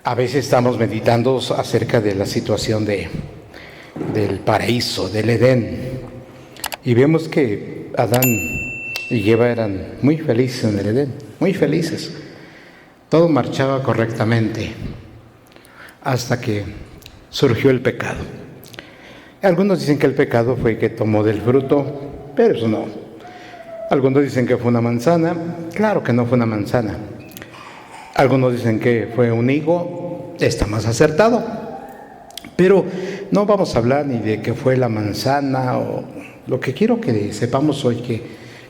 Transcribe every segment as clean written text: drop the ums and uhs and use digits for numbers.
A veces estamos meditando acerca de la situación del paraíso, del Edén, y vemos que Adán y Eva eran muy felices en el Edén, muy felices. Todo marchaba correctamente hasta que surgió el pecado. Algunos dicen que el pecado fue que tomó del fruto, pero eso no. Algunos dicen que fue una manzana, claro que no fue una manzana. Algunos dicen que fue un higo, está más acertado. Pero no vamos a hablar ni de que fue la manzana o lo que quiero que sepamos hoy, que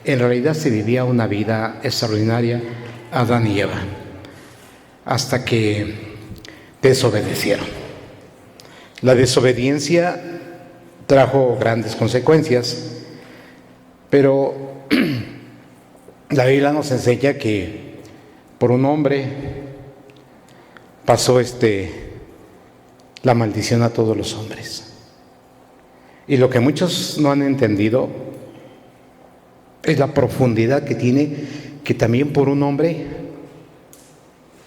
en realidad se vivía una vida extraordinaria Adán y Eva, hasta que desobedecieron. La desobediencia trajo grandes consecuencias, pero la Biblia nos enseña que por un hombre pasó la maldición a todos los hombres. Y lo que muchos no han entendido es la profundidad que tiene, que también por un hombre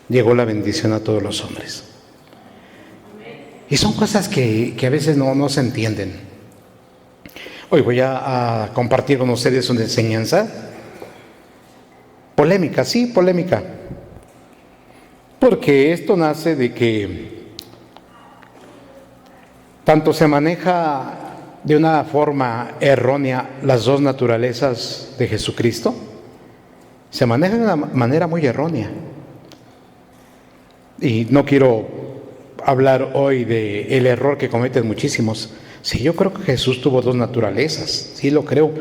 llegó la bendición a todos los hombres. Y son cosas que a veces no se entienden. Hoy voy a compartir con ustedes una enseñanza polémica, sí, polémica. Porque esto nace de que tanto se maneja de una forma errónea las dos naturalezas de Jesucristo, se maneja de una manera muy errónea. Y no quiero hablar hoy del error que cometen muchísimos. Sí, yo creo que Jesús tuvo dos naturalezas, sí lo creo,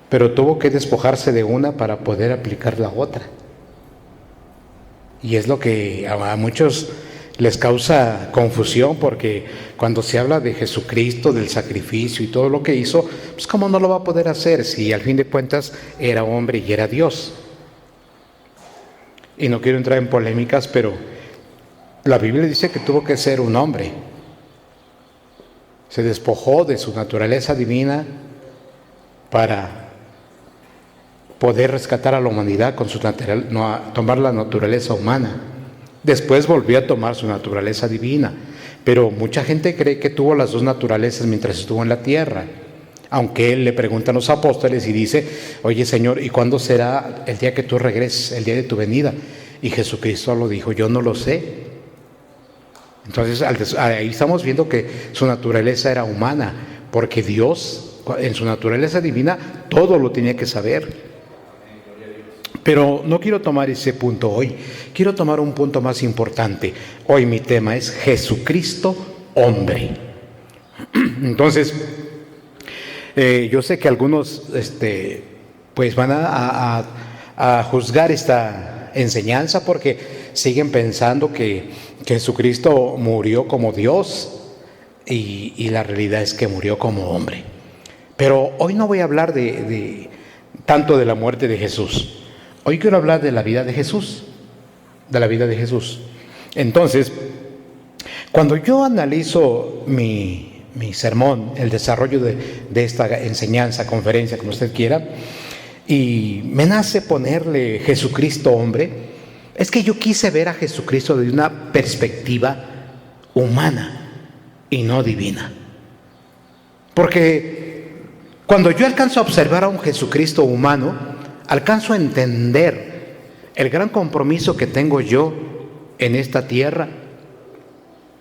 pero tuvo que despojarse de una para poder aplicar la otra. Y es lo que a muchos les causa confusión, porque cuando se habla de Jesucristo, del sacrificio y todo lo que hizo, pues ¿cómo no lo va a poder hacer si al fin de cuentas era hombre y era Dios? Y no quiero entrar en polémicas, pero la Biblia dice que tuvo que ser un hombre. Se despojó de su naturaleza divina para poder rescatar a la humanidad con tomar la naturaleza humana. Después volvió a tomar su naturaleza divina, pero mucha gente cree que tuvo las dos naturalezas mientras estuvo en la tierra, aunque él le pregunta a los apóstoles y dice: oye Señor, ¿y cuándo será el día que tú regreses, el día de tu venida? Y Jesucristo lo dijo: yo no lo sé. Entonces ahí estamos viendo que su naturaleza era humana, porque Dios en su naturaleza divina todo lo tenía que saber. Pero no quiero tomar ese punto hoy, quiero tomar un punto más importante. Hoy mi tema es Jesucristo hombre. Entonces, yo sé que algunos pues van a juzgar esta enseñanza porque siguen pensando que Jesucristo murió como Dios y la realidad es que murió como hombre. Pero hoy no voy a hablar tanto de la muerte de Jesús. Hoy quiero hablar de la vida de Jesús, de la vida de Jesús. Entonces, cuando yo analizo mi sermón, el desarrollo de esta enseñanza, conferencia, como usted quiera, y me nace ponerle Jesucristo hombre, es que yo quise ver a Jesucristo desde una perspectiva humana y no divina. Porque cuando yo alcanzo a observar a un Jesucristo humano, alcanzo a entender el gran compromiso que tengo yo en esta tierra.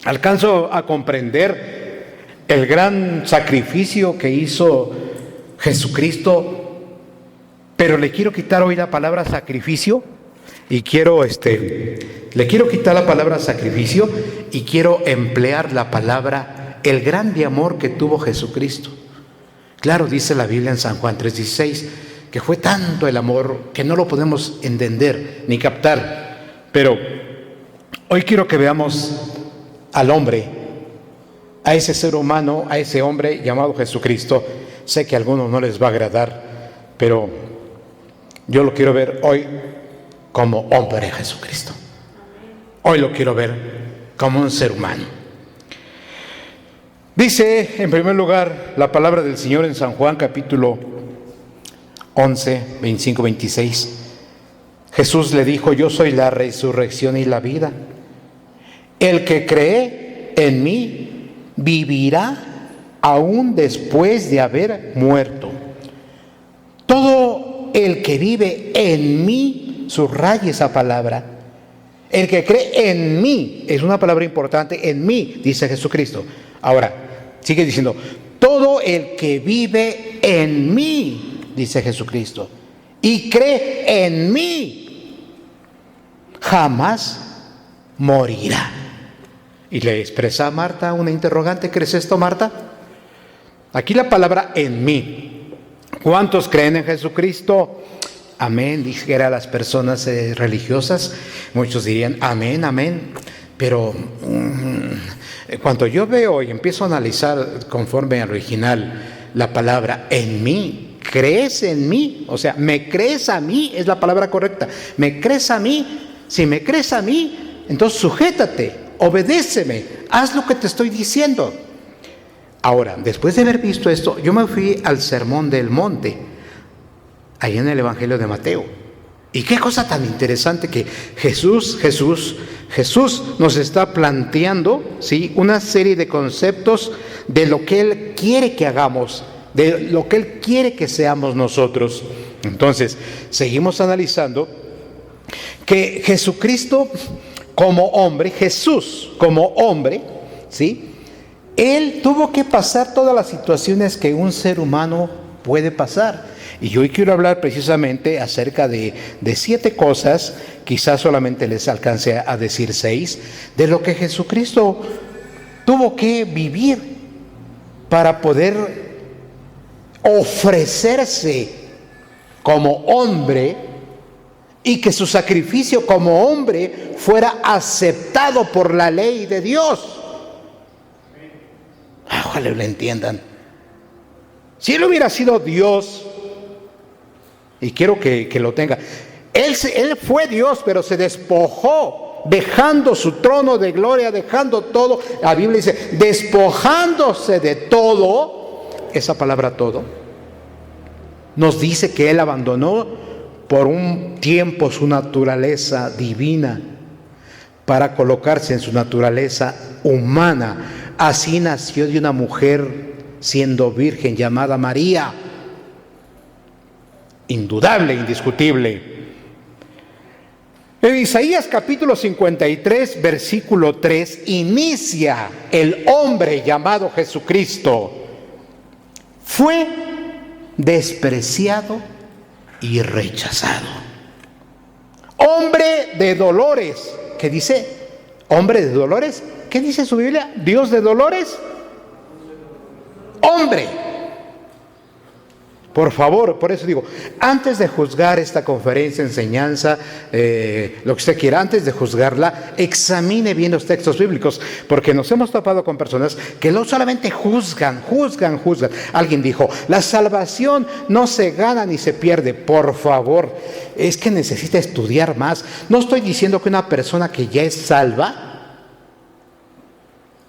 Alcanzo a comprender el gran sacrificio que hizo Jesucristo, pero le quiero quitar hoy la palabra sacrificio y le quiero quitar la palabra sacrificio y quiero emplear la palabra el grande amor que tuvo Jesucristo. Claro, dice la Biblia en San Juan 3:16, que fue tanto el amor que no lo podemos entender ni captar. Pero hoy quiero que veamos al hombre, a ese ser humano, a ese hombre llamado Jesucristo. Sé que a algunos no les va a agradar, pero yo lo quiero ver hoy como hombre Jesucristo. Hoy lo quiero ver como un ser humano. Dice en primer lugar la palabra del Señor en San Juan capítulo 11, 25, 26. Jesús le dijo: yo soy la resurrección y la vida. el que cree en mí vivirá aún después de haber muerto. Todo el que vive en mí, subraya esa palabra. El que cree en mí, es una palabra importante, en mí, dice Jesucristo. Ahora, sigue diciendo, todo el que vive en mí, dice Jesucristo, y cree en mí, jamás morirá. Y le expresa a Marta una interrogante. ¿Crees esto, Marta? Aquí la palabra en mí. ¿Cuántos creen en Jesucristo? Amén, dijera las personas religiosas. Muchos dirían amén, amén. Pero cuando yo veo y empiezo a analizar conforme al original la palabra en mí, ¿crees en mí? O sea, ¿me crees a mí? Es la palabra correcta. ¿Me crees a mí? Si me crees a mí, entonces sujétate, obedéceme, haz lo que te estoy diciendo. Ahora, después de haber visto esto, yo me fui al Sermón del Monte, ahí en el Evangelio de Mateo. Y qué cosa tan interesante que Jesús nos está planteando, ¿sí?, una serie de conceptos de lo que Él quiere que hagamos, de lo que Él quiere que seamos nosotros. Entonces, seguimos analizando que Jesucristo como hombre, Jesús como hombre, ¿sí?, Él tuvo que pasar todas las situaciones que un ser humano puede pasar. Y hoy quiero hablar precisamente acerca de 7 cosas, quizás solamente les alcance a decir 6, de lo que Jesucristo tuvo que vivir para poder ofrecerse como hombre y que su sacrificio como hombre fuera aceptado por la ley de Dios. Ojalá lo entiendan. Si Él hubiera sido Dios, y quiero que lo tenga, él fue Dios, pero se despojó, dejando su trono de gloria, dejando todo. La Biblia dice, despojándose de todo. Esa palabra todo nos dice que Él abandonó por un tiempo su naturaleza divina para colocarse en su naturaleza humana. Así nació de una mujer siendo virgen llamada María. Indudable, indiscutible. En Isaías capítulo 53, versículo 3, inicia el hombre llamado Jesucristo. Fue despreciado y rechazado. Hombre de dolores. ¿Qué dice? ¿Hombre de dolores? ¿Qué dice su Biblia? ¿Dios de dolores? Hombre. Por favor, por eso digo, antes de juzgar esta conferencia, enseñanza, lo que usted quiera, antes de juzgarla, examine bien los textos bíblicos, porque nos hemos topado con personas que no solamente juzgan. Alguien dijo, la salvación no se gana ni se pierde. Por favor, es que necesita estudiar más. No estoy diciendo que una persona que ya es salva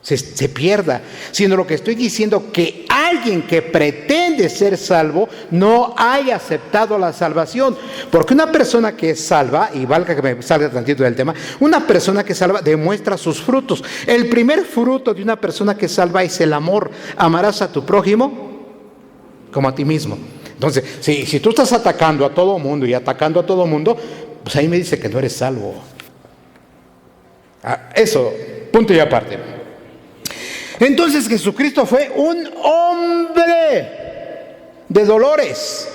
se pierda, sino lo que estoy diciendo que alguien que pretende ser salvo no haya aceptado la salvación, porque una persona que es salva, y valga que me salga tantito del tema, una persona que salva demuestra sus frutos. El primer fruto de una persona que salva es el amor. Amarás a tu prójimo como a ti mismo. Entonces, si tú estás atacando a todo mundo y atacando a todo mundo, pues ahí me dice que no eres salvo. Eso, punto y aparte. Entonces Jesucristo fue un hombre de dolores,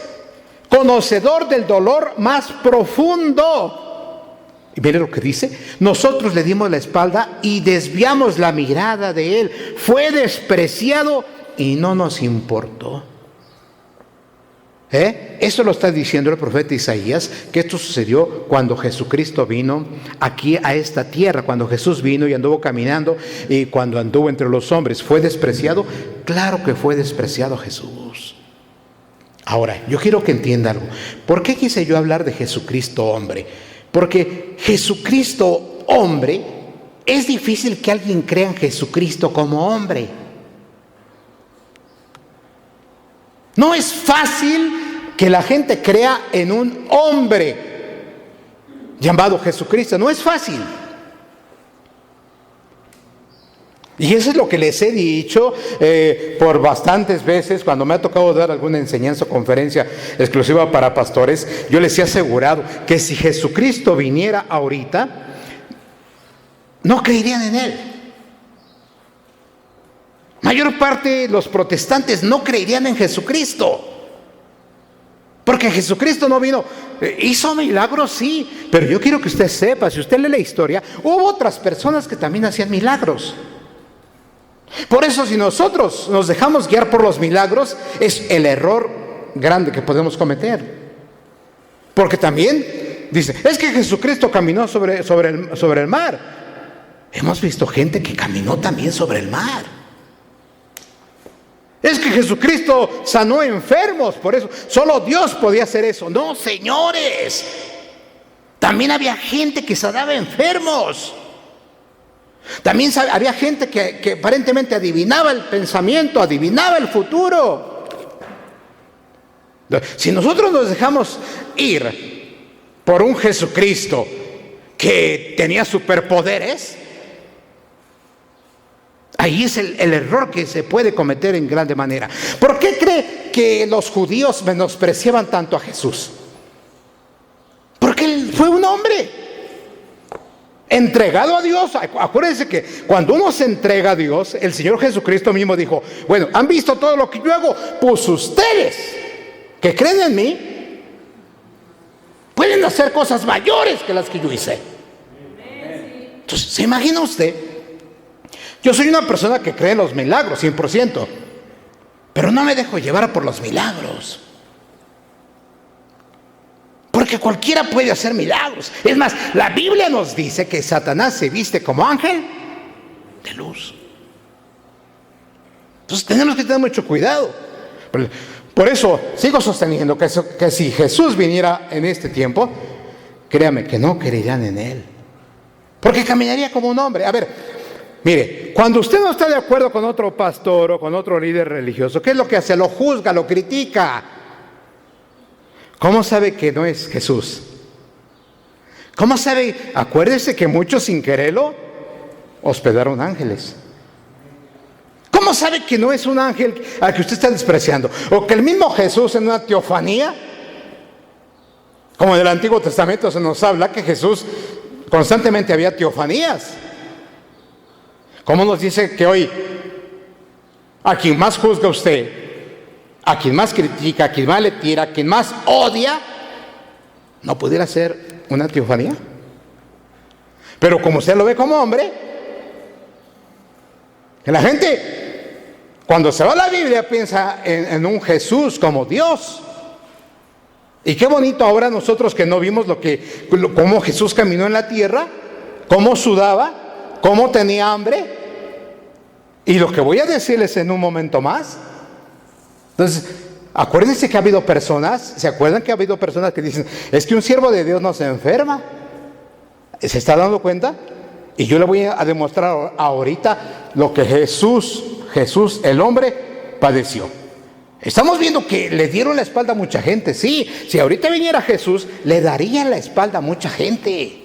conocedor del dolor más profundo. Y mire lo que dice, nosotros le dimos la espalda y desviamos la mirada de Él. Fue despreciado y no nos importó. Esto lo está diciendo el profeta Isaías, que esto sucedió cuando Jesucristo vino aquí a esta tierra, cuando Jesús vino y anduvo caminando y cuando anduvo entre los hombres. ¿Fue despreciado? Claro que fue despreciado Jesús. Ahora, yo quiero que entienda algo. ¿Por qué quise yo hablar de Jesucristo hombre? Porque Jesucristo hombre, es difícil que alguien crea en Jesucristo como hombre. No es fácil que la gente crea en un hombre llamado Jesucristo. No es fácil. Y eso es lo que les he dicho por bastantes veces cuando me ha tocado dar alguna enseñanza o conferencia exclusiva para pastores. Yo les he asegurado que si Jesucristo viniera ahorita, no creerían en Él. Mayor parte de los protestantes no creerían en Jesucristo. Porque Jesucristo no vino, hizo milagros, sí, pero yo quiero que usted sepa, si usted lee la historia, hubo otras personas que también hacían milagros. Por eso, si nosotros nos dejamos guiar por los milagros, es el error grande que podemos cometer. Porque también dice, es que Jesucristo caminó sobre el mar. Hemos visto gente que caminó también sobre el mar. Es que Jesucristo sanó enfermos, por eso solo Dios podía hacer eso. No, señores, también había gente que sanaba enfermos. También había gente que aparentemente adivinaba el pensamiento, adivinaba el futuro. Si nosotros nos dejamos ir por un Jesucristo que tenía superpoderes, ahí es el error que se puede cometer en grande manera. ¿Por qué cree que los judíos menospreciaban tanto a Jesús? Porque él fue un hombre entregado a Dios. Acuérdense que cuando uno se entrega a Dios, el Señor Jesucristo mismo dijo, bueno, ¿han visto todo lo que yo hago? Pues ustedes que creen en mí pueden hacer cosas mayores que las que yo hice. Entonces, ¿se imagina usted? Yo soy una persona que cree en los milagros, 100%, pero no me dejo llevar por los milagros. Porque cualquiera puede hacer milagros. Es más, la Biblia nos dice que Satanás se viste como ángel de luz. Entonces tenemos que tener mucho cuidado. Por eso sigo sosteniendo que si Jesús viniera en este tiempo, créame que no creerían en Él. Porque caminaría como un hombre. A ver, mire, cuando usted no está de acuerdo con otro pastor o con otro líder religioso, ¿qué es lo que hace? Lo juzga, lo critica. ¿Cómo sabe que no es Jesús? ¿Cómo sabe? Acuérdese que muchos sin quererlo hospedaron ángeles. ¿Cómo sabe que no es un ángel al que usted está despreciando? O que el mismo Jesús en una teofanía, como en el Antiguo Testamento se nos habla que Jesús constantemente había teofanías. ¿Cómo nos dice que hoy a quien más juzga usted, a quien más critica, a quien más le tira, a quien más odia, no pudiera ser una teofanía? Pero como usted lo ve como hombre, que la gente cuando se va a la Biblia piensa en un Jesús como Dios. Y qué bonito ahora nosotros que no vimos cómo Jesús caminó en la tierra, cómo sudaba, cómo tenía hambre. Y lo que voy a decirles en un momento más. Entonces, acuérdense que ha habido personas, ¿se acuerdan que ha habido personas que dicen, es que un siervo de Dios no se enferma? ¿Se está dando cuenta? Y yo le voy a demostrar ahorita lo que Jesús, el hombre, padeció. Estamos viendo que le dieron la espalda a mucha gente. Sí, si ahorita viniera Jesús, le darían la espalda a mucha gente.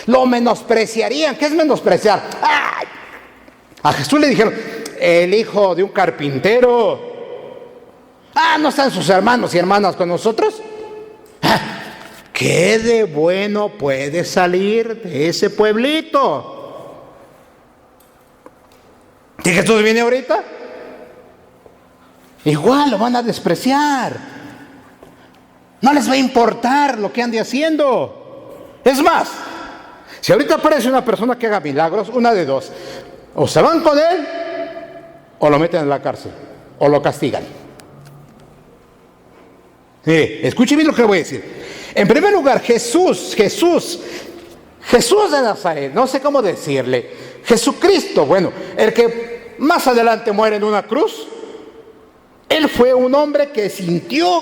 Lo menospreciarían. ¿Qué es menospreciar? ¡Ay! A Jesús le dijeron, el hijo de un carpintero. ¿No están sus hermanos y hermanas con nosotros? ¿Qué de bueno puede salir de ese pueblito? ¿Y Jesús viene ahorita? Igual lo van a despreciar. No les va a importar lo que ande haciendo. Es más, si ahorita aparece una persona que haga milagros, una de dos: o se van con él, o lo meten en la cárcel, o lo castigan. Mire, escuche bien lo que le voy a decir. En primer lugar, Jesús de Nazaret, no sé cómo decirle, Jesucristo, bueno, el que más adelante muere en una cruz, él fue un hombre que sintió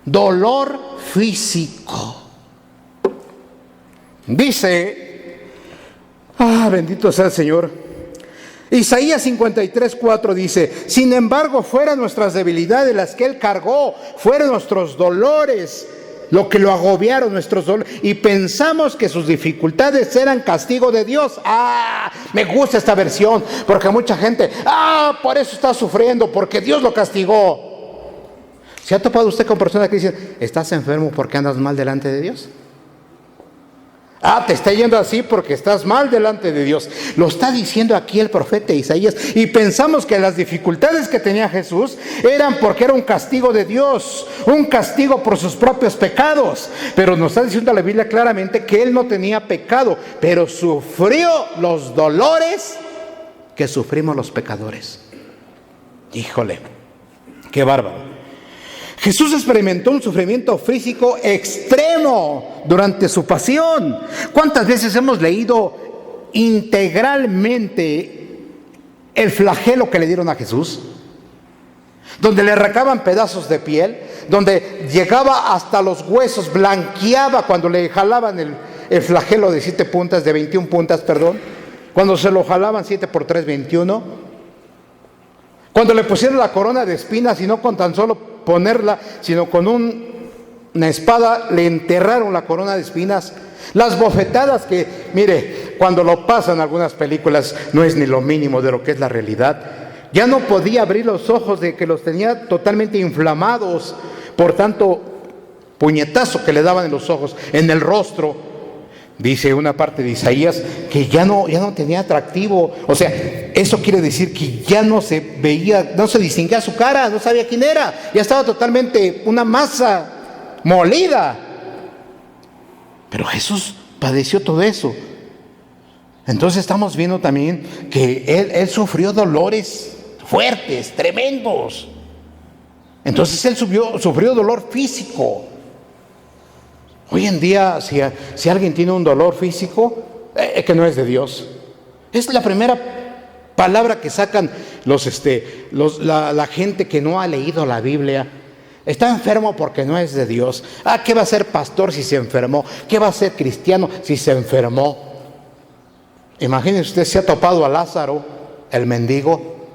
dolor físico. Dice, bendito sea el Señor, Isaías 53:4 dice, sin embargo fueron nuestras debilidades las que Él cargó, fueron nuestros dolores lo que lo agobiaron, nuestros dolores, y pensamos que sus dificultades eran castigo de Dios. Me gusta esta versión, porque mucha gente, por eso está sufriendo, porque Dios lo castigó. ¿Se ha topado usted con personas que dicen, estás enfermo porque andas mal delante de Dios? Te está yendo así porque estás mal delante de Dios. Lo está diciendo aquí el profeta Isaías. Y pensamos que las dificultades que tenía Jesús eran porque era un castigo de Dios, un castigo por sus propios pecados. Pero nos está diciendo la Biblia claramente que Él no tenía pecado, pero sufrió los dolores que sufrimos los pecadores. Híjole, qué bárbaro. Jesús experimentó un sufrimiento físico extremo durante su pasión. ¿Cuántas veces hemos leído integralmente el flagelo que le dieron a Jesús? Donde le arrancaban pedazos de piel, donde llegaba hasta los huesos, blanqueaba cuando le jalaban el flagelo de 7 puntas, de 21 puntas, perdón. Cuando se lo jalaban 7 por 3, 21. Cuando le pusieron la corona de espinas y no con tan solo ponerla, sino con una espada le enterraron la corona de espinas. Las bofetadas que, mire, cuando lo pasan algunas películas no es ni lo mínimo de lo que es la realidad. Ya no podía abrir los ojos, de que los tenía totalmente inflamados por tanto puñetazo que le daban en los ojos, en el rostro. Dice una parte de Isaías que ya no tenía atractivo. O sea, eso quiere decir que ya no se veía, no se distinguía su cara, no sabía quién era. Ya estaba totalmente una masa molida. Pero Jesús padeció todo eso. Entonces estamos viendo también que Él sufrió dolores fuertes, tremendos. Entonces Él sufrió dolor físico. Hoy en día, si alguien tiene un dolor físico, que no es de Dios. Es la primera palabra que sacan la gente que no ha leído la Biblia. Está enfermo porque no es de Dios. ¿Qué va a ser pastor si se enfermó? ¿Qué va a ser cristiano si se enfermó? Imagínese usted, se ha topado a Lázaro, el mendigo.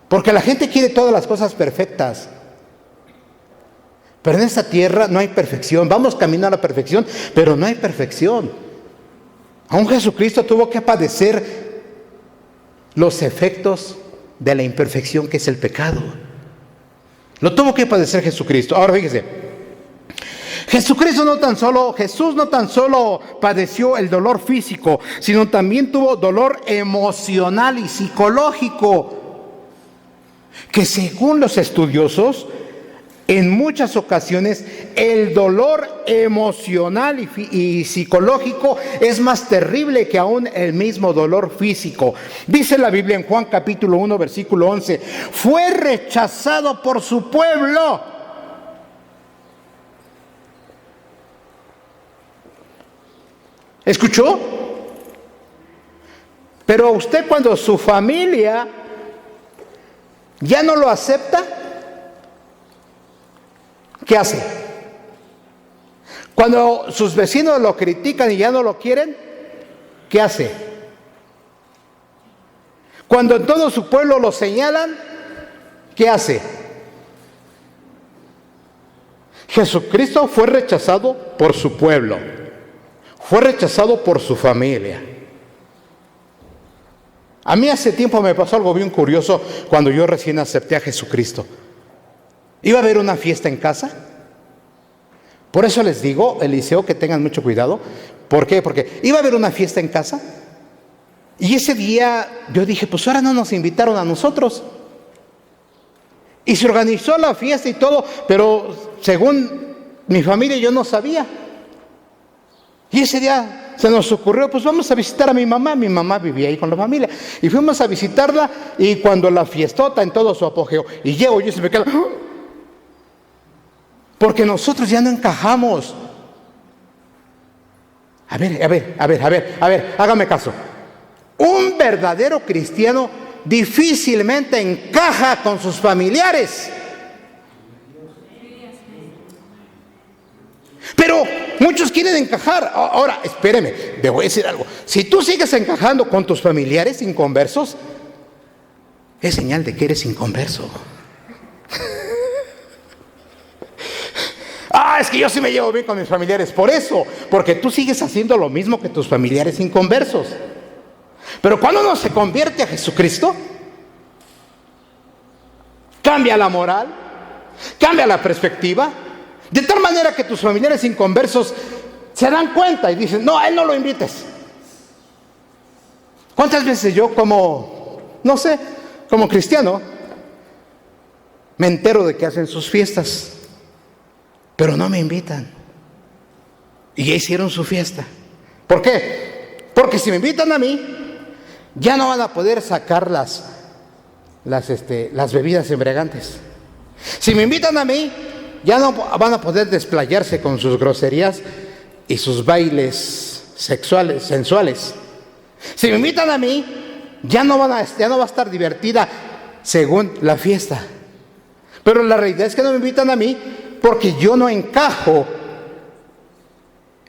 Porque la gente quiere todas las cosas perfectas. Pero en esta tierra no hay perfección. Vamos camino a la perfección, pero no hay perfección. Aún Jesucristo tuvo que padecer los efectos de la imperfección que es el pecado. Lo tuvo que padecer Jesucristo. Ahora fíjese, Jesús no tan solo padeció el dolor físico, sino también tuvo dolor emocional y psicológico, que según los estudiosos, en muchas ocasiones el dolor emocional y psicológico es más terrible que aún el mismo dolor físico. Dice la Biblia en Juan capítulo 1 versículo 11, fue rechazado por su pueblo. ¿Escuchó? Pero usted, cuando su familia ya no lo acepta, ¿qué hace? Cuando sus vecinos lo critican y ya no lo quieren, ¿qué hace? Cuando en todo su pueblo lo señalan, ¿qué hace? Jesucristo fue rechazado por su pueblo, fue rechazado por su familia. A mí hace tiempo me pasó algo bien curioso cuando yo recién acepté a Jesucristo. Iba a haber una fiesta en casa. Por eso les digo, Eliseo, que tengan mucho cuidado. ¿Por qué? Porque iba a haber una fiesta en casa. Y ese día yo dije, pues ahora no nos invitaron a nosotros. Y se organizó la fiesta y todo, pero según mi familia yo no sabía. Y ese día se nos ocurrió, pues vamos a visitar a mi mamá. Mi mamá vivía ahí con la familia. Y fuimos a visitarla, y cuando la fiestota en todo su apogeo, y llego yo y se me queda... Porque nosotros ya no encajamos. A ver, hágame caso. Un verdadero cristiano difícilmente encaja con sus familiares. Pero muchos quieren encajar. Ahora, espéreme, le voy a decir algo. Si tú sigues encajando con tus familiares inconversos, es señal de que eres inconverso. es que yo sí me llevo bien con mis familiares. Por eso, porque tú sigues haciendo lo mismo que tus familiares inconversos. Pero cuando uno se convierte a Jesucristo, cambia la moral, cambia la perspectiva, de tal manera que tus familiares inconversos se dan cuenta y dicen, no, a él no lo invites. ¿Cuántas veces yo como cristiano, me entero de que hacen sus fiestas, pero no me invitan? Y ya hicieron su fiesta. ¿Por qué? Porque si me invitan a mí, ya no van a poder sacar las bebidas embriagantes. Si me invitan a mí, ya no van a poder desplayarse con sus groserías y sus bailes sensuales. Si me invitan a mí, ya no va a estar divertida según la fiesta. Pero la realidad es que no me invitan a mí porque yo no encajo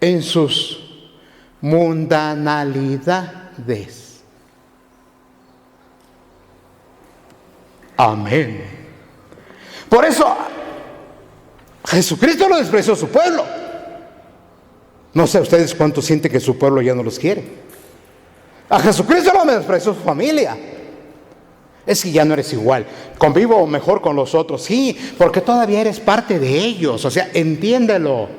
en sus mundanalidades. Amén. Por eso Jesucristo lo despreció a su pueblo. No sé ustedes cuánto sienten que su pueblo ya no los quiere. A Jesucristo lo despreció su familia. Es que ya no eres igual. Convivo mejor con los otros. Sí, porque todavía eres parte de ellos. O sea, entiéndelo.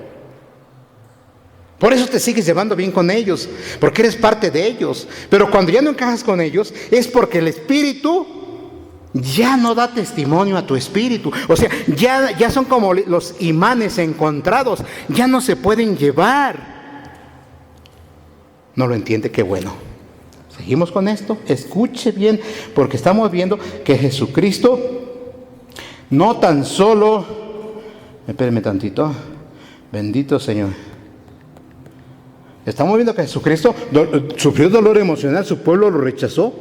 Por eso te sigues llevando bien con ellos, porque eres parte de ellos. Pero cuando ya no encajas con ellos, es porque el Espíritu ya no da testimonio a tu espíritu. O sea, ya son como los imanes encontrados, ya no se pueden llevar. ¿No lo entiende? Qué bueno. Seguimos con esto. Escuche bien, porque estamos viendo que Jesucristo no tan solo, espéreme tantito, bendito Señor. Estamos viendo que Jesucristo sufrió dolor emocional, su pueblo lo rechazó.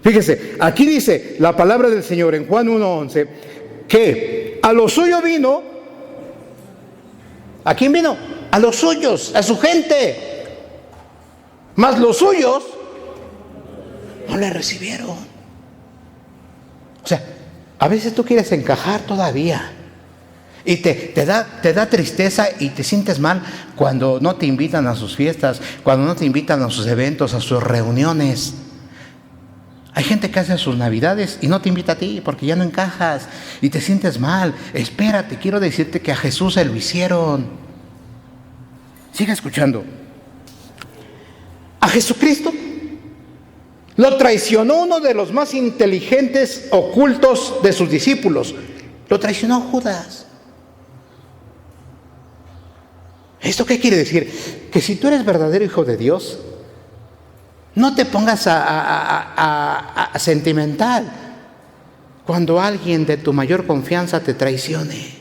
Fíjese, aquí dice la palabra del Señor en Juan 1:11, que a lo suyo vino. ¿A quién vino? A los suyos, a su gente. Mas los suyos no le recibieron. O sea, a veces tú quieres encajar todavía. Y te da tristeza y te sientes mal cuando no te invitan a sus fiestas, cuando no te invitan a sus eventos, a sus reuniones. Hay gente que hace sus navidades y no te invita a ti porque ya no encajas y te sientes mal. Espérate, quiero decirte que a Jesús se lo hicieron. Sigue escuchando. A Jesucristo lo traicionó uno de los más inteligentes ocultos de sus discípulos. Lo traicionó Judas. ¿Esto qué quiere decir? Que si tú eres verdadero hijo de Dios, no te pongas a sentimental cuando alguien de tu mayor confianza te traicione.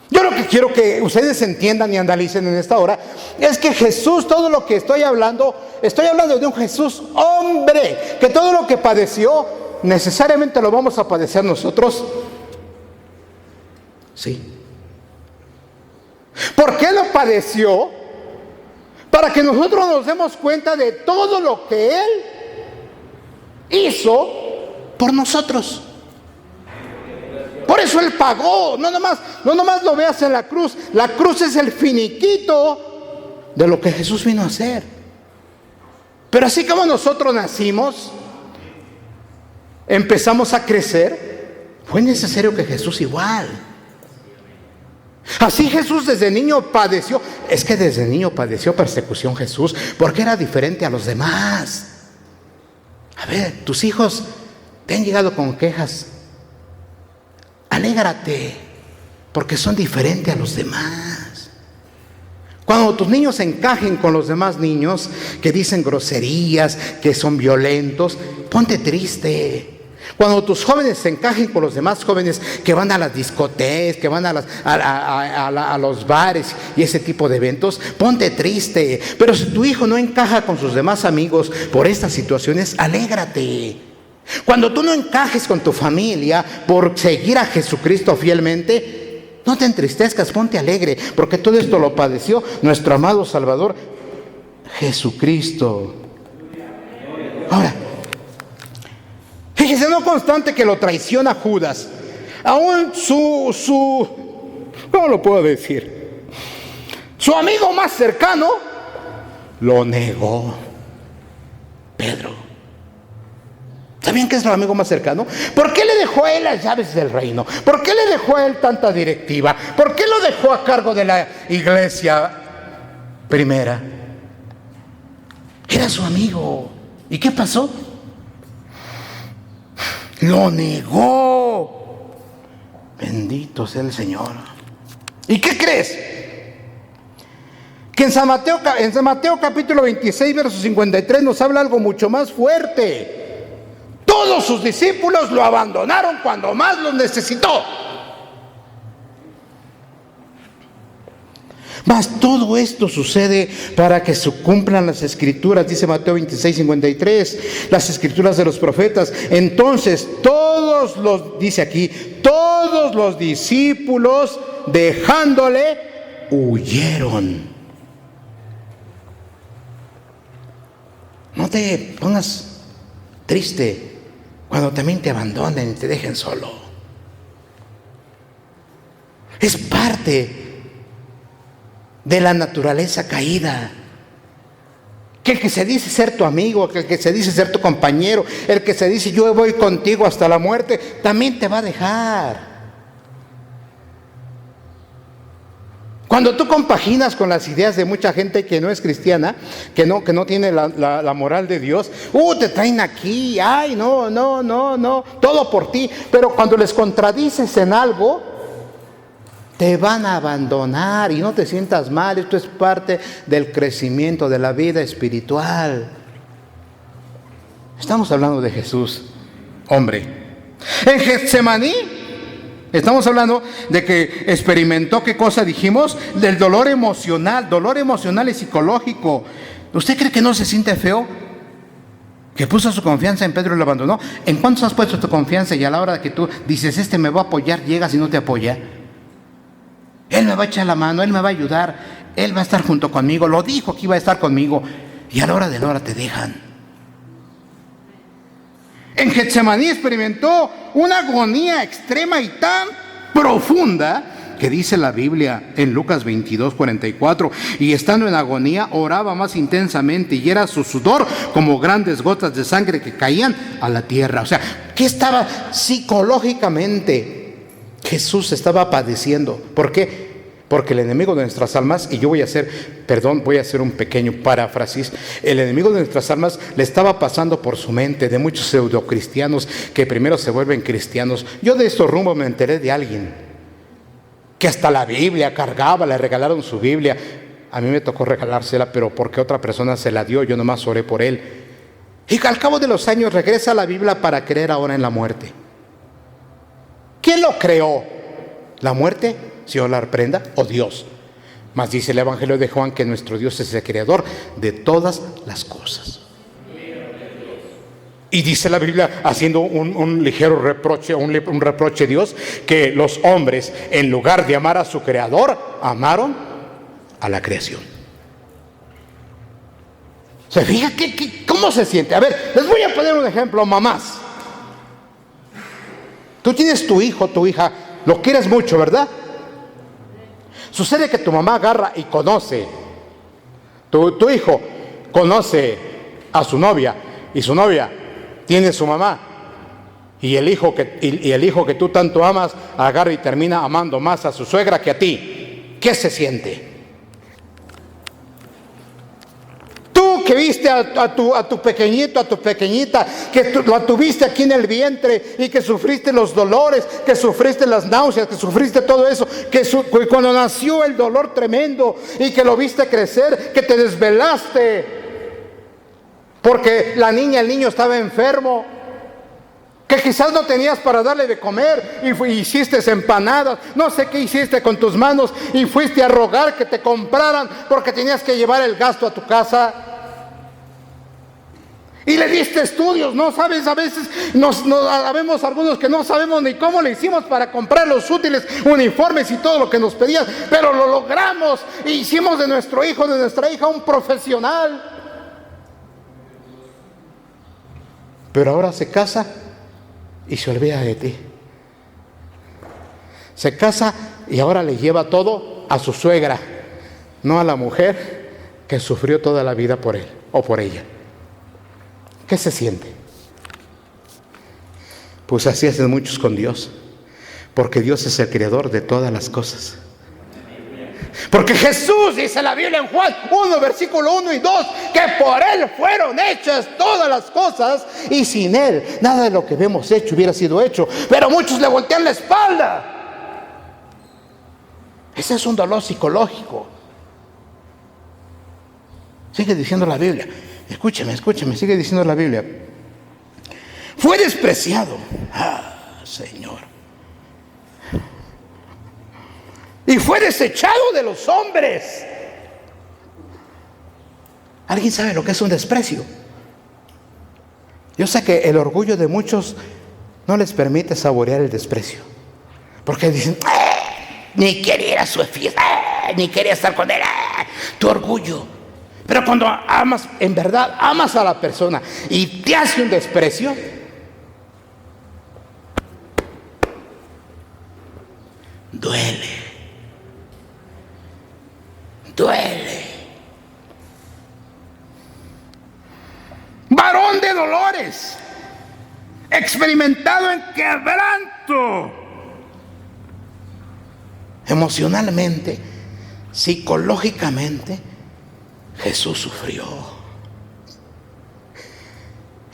Yo lo que quiero que ustedes entiendan y analicen en esta hora es que Jesús, todo lo que estoy hablando de un Jesús hombre, que todo lo que padeció necesariamente lo vamos a padecer nosotros. Sí. ¿Por qué lo padeció? Para que nosotros nos demos cuenta de todo lo que Él hizo por nosotros. Por eso Él pagó. No nomás lo veas en la cruz. La cruz es el finiquito de lo que Jesús vino a hacer. Pero así como nosotros nacimos, empezamos a crecer, fue necesario que Jesús igual. Así Jesús desde niño padeció. Es que desde niño padeció persecución Jesús, porque era diferente a los demás. A ver, tus hijos te han llegado con quejas. Alégrate, porque son diferentes a los demás. Cuando tus niños encajen con los demás niños que dicen groserías, que son violentos, ponte triste. Cuando tus jóvenes se encajen con los demás jóvenes que van a las discotecas, que van a los bares y ese tipo de eventos, ponte triste. Pero si tu hijo no encaja con sus demás amigos por estas situaciones, alégrate. Cuando tú no encajes con tu familia por seguir a Jesucristo fielmente, no te entristezcas, ponte alegre, porque todo esto lo padeció nuestro amado Salvador Jesucristo. Ahora, fíjese, no constante que lo traiciona Judas. Aún ¿cómo lo puedo decir? Su amigo más cercano lo negó. Pedro. ¿Sabían que es el amigo más cercano? ¿Por qué le dejó a él las llaves del reino? ¿Por qué le dejó a él tanta directiva? ¿Por qué lo dejó a cargo de la iglesia primera? Era su amigo. ¿Y qué pasó? Lo negó. Bendito sea el Señor. ¿Y qué crees? Que en San Mateo capítulo 26, verso 53 nos habla algo mucho más fuerte. Todos sus discípulos lo abandonaron cuando más los necesitó. Mas todo esto sucede para que se cumplan las escrituras, dice Mateo 26, 53, las escrituras de los profetas. Entonces dice aquí, todos los discípulos dejándole huyeron. No te pongas triste cuando también te abandonen y te dejen solo. Es parte de la naturaleza caída. Que el que se dice ser tu amigo, que el que se dice ser tu compañero, el que se dice yo voy contigo hasta la muerte, también te va a dejar. Cuando tú compaginas con las ideas de mucha gente que no es cristiana, que no tiene la moral de Dios, te traen aquí, ay, no, todo por ti. Pero cuando les contradices en algo, te van a abandonar y no te sientas mal. Esto es parte del crecimiento de la vida espiritual. Estamos hablando de Jesús, hombre. En Getsemaní estamos hablando de que experimentó, ¿qué cosa dijimos? Del dolor emocional y psicológico. ¿Usted cree que no se siente feo? Que puso su confianza en Pedro y lo abandonó. ¿En cuántos has puesto tu confianza y a la hora que tú dices, este me va a apoyar, llegas y no te apoya? Él me va a echar la mano, Él me va a ayudar, Él va a estar junto conmigo, lo dijo que iba a estar conmigo, y a la hora de la hora te dejan. En Getsemaní experimentó una agonía extrema y tan profunda que dice la Biblia en Lucas 22, 44, y estando en agonía oraba más intensamente y era su sudor como grandes gotas de sangre que caían a la tierra. O sea, ¿qué estaba psicológicamente? Jesús estaba padeciendo. ¿Por qué? Porque el enemigo de nuestras almas, y yo voy a hacer un pequeño paráfrasis, el enemigo de nuestras almas le estaba pasando por su mente de muchos pseudocristianos que primero se vuelven cristianos. Yo de estos rumbos me enteré de alguien que hasta la Biblia cargaba, le regalaron su Biblia. A mí me tocó regalársela, pero porque otra persona se la dio, yo nomás oré por él. Y al cabo de los años regresa a la Biblia para creer ahora en la muerte. ¿Quién lo creó? ¿La muerte? ¿Señor la reprenda? ¿O Dios? Mas dice el Evangelio de Juan que nuestro Dios es el creador de todas las cosas. Y dice la Biblia, haciendo un ligero reproche, un reproche a Dios, que los hombres, en lugar de amar a su creador, amaron a la creación. ¿Se fija cómo se siente? A ver, les voy a poner un ejemplo, mamás. Tú tienes tu hijo, tu hija, lo quieres mucho, ¿verdad? Sucede que tu mamá agarra y conoce, tu hijo conoce a su novia y su novia tiene su mamá y el hijo que tú tanto amas agarra y termina amando más a su suegra que a ti. ¿Qué se siente? Que viste a tu pequeñito, a tu pequeñita, que lo tuviste aquí en el vientre y que sufriste los dolores, que sufriste las náuseas, que sufriste todo eso, que cuando nació el dolor tremendo y que lo viste crecer, que te desvelaste porque la niña, el niño estaba enfermo, que quizás no tenías para darle de comer y hiciste empanadas, no sé qué hiciste con tus manos y fuiste a rogar que te compraran porque tenías que llevar el gasto a tu casa. Y le diste estudios, no sabes, a veces habemos algunos que no sabemos ni cómo le hicimos para comprar los útiles, uniformes y todo lo que nos pedían, pero lo logramos e hicimos de nuestro hijo, de nuestra hija un profesional. Pero ahora se casa y se olvida de ti. Se casa y ahora le lleva todo a su suegra, no a la mujer que sufrió toda la vida por él o por ella. ¿Qué se siente? Pues así hacen muchos con Dios, porque Dios es el creador de todas las cosas. Porque Jesús dice la Biblia en Juan 1, versículo 1 y 2, que por Él fueron hechas todas las cosas, y sin Él nada de lo que hemos hecho hubiera sido hecho. Pero muchos le voltean la espalda. Ese es un dolor psicológico. Sigue diciendo la Biblia. Escúcheme, sigue diciendo la Biblia. Fue despreciado. Señor. Y fue desechado de los hombres. ¿Alguien sabe lo que es un desprecio? Yo sé que el orgullo de muchos no les permite saborear el desprecio. Porque dicen, ni quería ir a su fiesta, ni quería estar con él. Tu orgullo. Pero cuando amas, en verdad, amas a la persona y te hace un desprecio, duele. Varón de dolores, experimentado en quebranto, emocionalmente, psicológicamente, Jesús sufrió.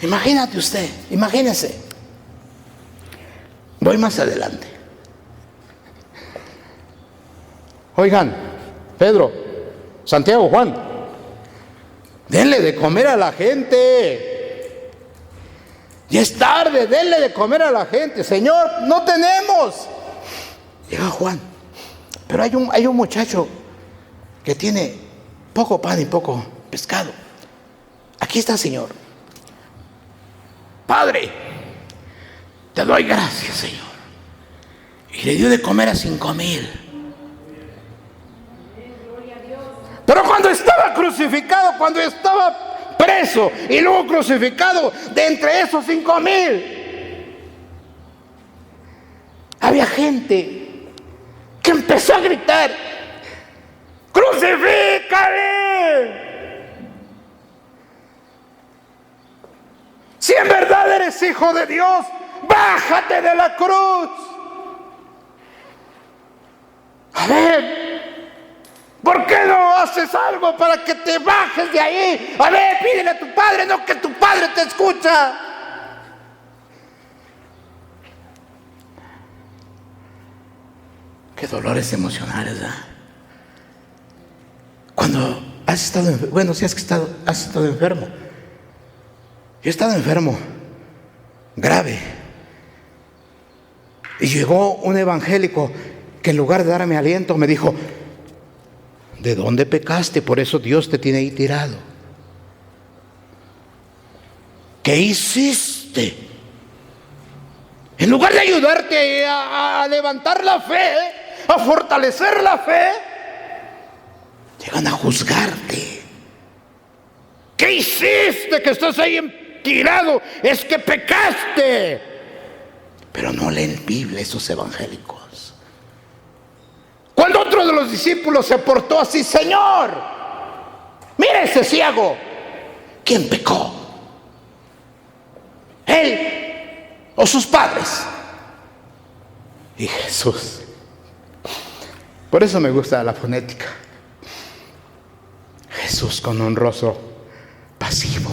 Imagínese. Voy más adelante. Oigan, Pedro, Santiago, Juan, denle de comer a la gente. Ya es tarde, denle de comer a la gente. Señor, no tenemos. Llega Juan, pero hay un muchacho que tiene poco pan y poco pescado. Aquí está, Señor. Padre, te doy gracias, Señor. Y le dio de comer a 5,000. Pero cuando estaba crucificado, cuando estaba preso y luego crucificado, de entre esos 5,000, había gente que empezó a gritar: ¡crucifícale! Si en verdad eres hijo de Dios, bájate de la cruz. A ver, ¿por qué no haces algo para que te bajes de ahí? A ver, pídele a tu padre, no que tu padre te escucha. Qué dolores emocionales, ¿eh? Cuando has estado enfermo, bueno, si has estado enfermo. Yo he estado enfermo, grave. Y llegó un evangélico que en lugar de darme aliento me dijo: ¿de dónde pecaste? Por eso Dios te tiene ahí tirado. ¿Qué hiciste? En lugar de ayudarte a levantar la fe, a fortalecer la fe, llegan a juzgarte. ¿Qué hiciste que estás ahí tirado? Es que pecaste. Pero no leen Biblia esos evangélicos. Cuando otro de los discípulos se portó así: Señor, mira ese ciego. ¿Quién pecó? ¿Él o sus padres? Y Jesús. Por eso me gusta la fonética. Jesús, con un rostro pasivo,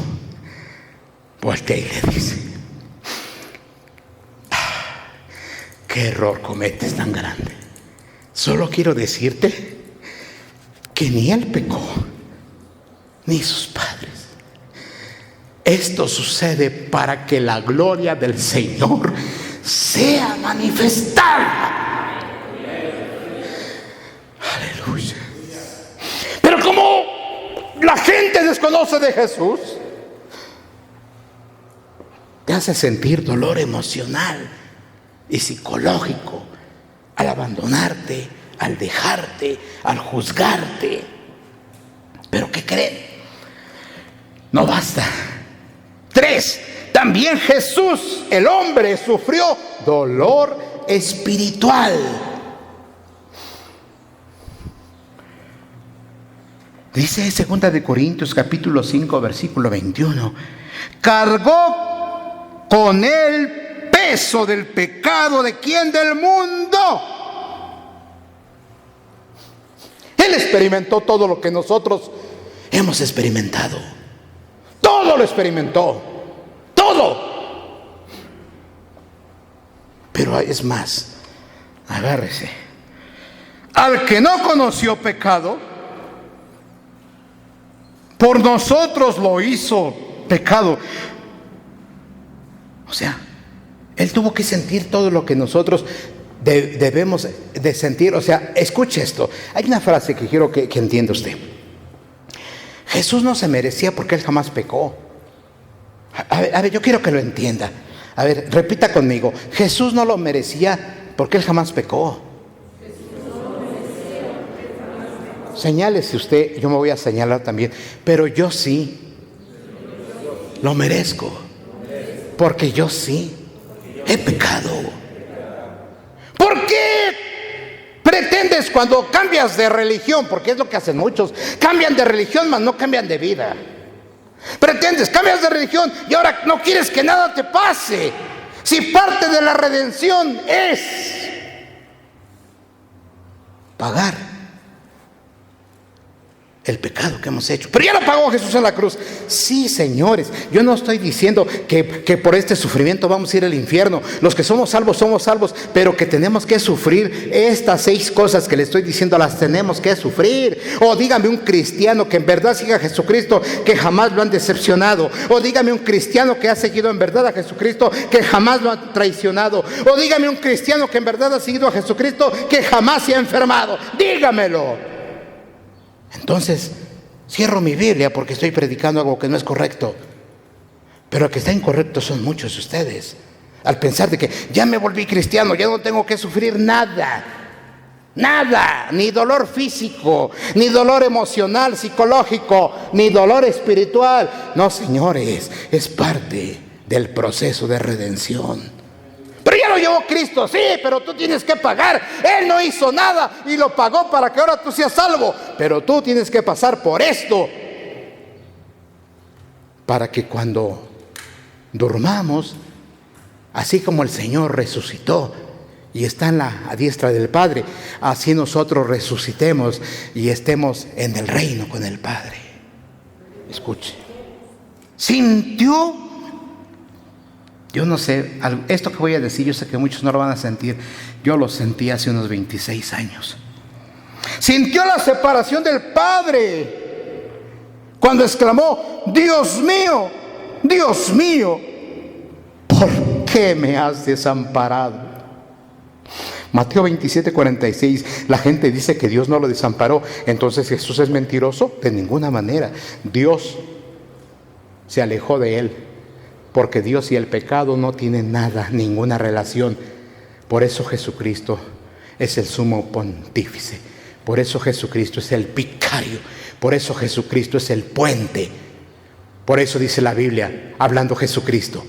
voltea y le dice: ¿qué error cometes tan grande? Solo quiero decirte que ni él pecó, ni sus padres. Esto sucede para que la gloria del Señor sea manifestada. Aleluya. Pero como la gente desconoce de Jesús, te hace sentir dolor emocional y psicológico al abandonarte, al dejarte, al juzgarte. Pero ¿qué creen? No basta. 3, también Jesús, el hombre, sufrió dolor espiritual. Dice 2 Corintios capítulo 5 versículo 21, cargó con el peso del pecado ¿de quién? Del mundo. Él experimentó todo lo que nosotros hemos experimentado. Todo lo experimentó. Todo. Pero es más, agárrese. Al que no conoció pecado, por nosotros lo hizo pecado. O sea, Él tuvo que sentir todo lo que nosotros debemos de sentir. O sea, escuche esto. Hay una frase que quiero que entienda usted. Jesús no se merecía porque Él jamás pecó. A ver, yo quiero que lo entienda. A ver, repita conmigo. Jesús no lo merecía porque Él jamás pecó. Señálese usted, yo me voy a señalar también. Pero yo sí lo merezco. Porque yo sí he pecado. ¿Por qué pretendes cuando cambias de religión? Porque es lo que hacen muchos. Cambian de religión, mas no cambian de vida. Pretendes, cambias de religión y ahora no quieres que nada te pase. Si parte de la redención es pagar el pecado que hemos hecho. Pero ya lo pagó Jesús en la cruz. Sí, señores, yo no estoy diciendo que por este sufrimiento vamos a ir al infierno. Los que somos salvos, pero que tenemos que sufrir estas 6 cosas que le estoy diciendo, las tenemos que sufrir. O dígame un cristiano que en verdad siga a Jesucristo, que jamás lo han decepcionado. O dígame un cristiano que ha seguido en verdad a Jesucristo, que jamás lo ha traicionado. O dígame un cristiano que en verdad ha seguido a Jesucristo, que jamás se ha enfermado. Dígamelo. Entonces, cierro mi Biblia porque estoy predicando algo que no es correcto. Pero el que está incorrecto son muchos de ustedes. Al pensar de que ya me volví cristiano, ya no tengo que sufrir nada. Nada, ni dolor físico, ni dolor emocional, psicológico, ni dolor espiritual. No, señores, es parte del proceso de redención. Pero ya lo llevó Cristo, sí, pero tú tienes que pagar. Él no hizo nada y lo pagó para que ahora tú seas salvo. Pero tú tienes que pasar por esto para que cuando durmamos, así como el Señor resucitó y está en a diestra del Padre, así nosotros resucitemos y estemos en el reino con el Padre. Escuche. Sintió, yo no sé, esto que voy a decir, yo sé que muchos no lo van a sentir. Yo lo sentí hace unos 26 años. Sintió la separación del Padre cuando exclamó: Dios mío, ¿por qué me has desamparado? Mateo 27:46. La gente dice que Dios no lo desamparó. Entonces, ¿Jesús es mentiroso? De ninguna manera. Dios se alejó de él, porque Dios y el pecado no tienen nada, ninguna relación. Por eso Jesucristo es el sumo pontífice. Por eso Jesucristo es el vicario. Por eso Jesucristo es el puente. Por eso dice la Biblia, hablando Jesucristo: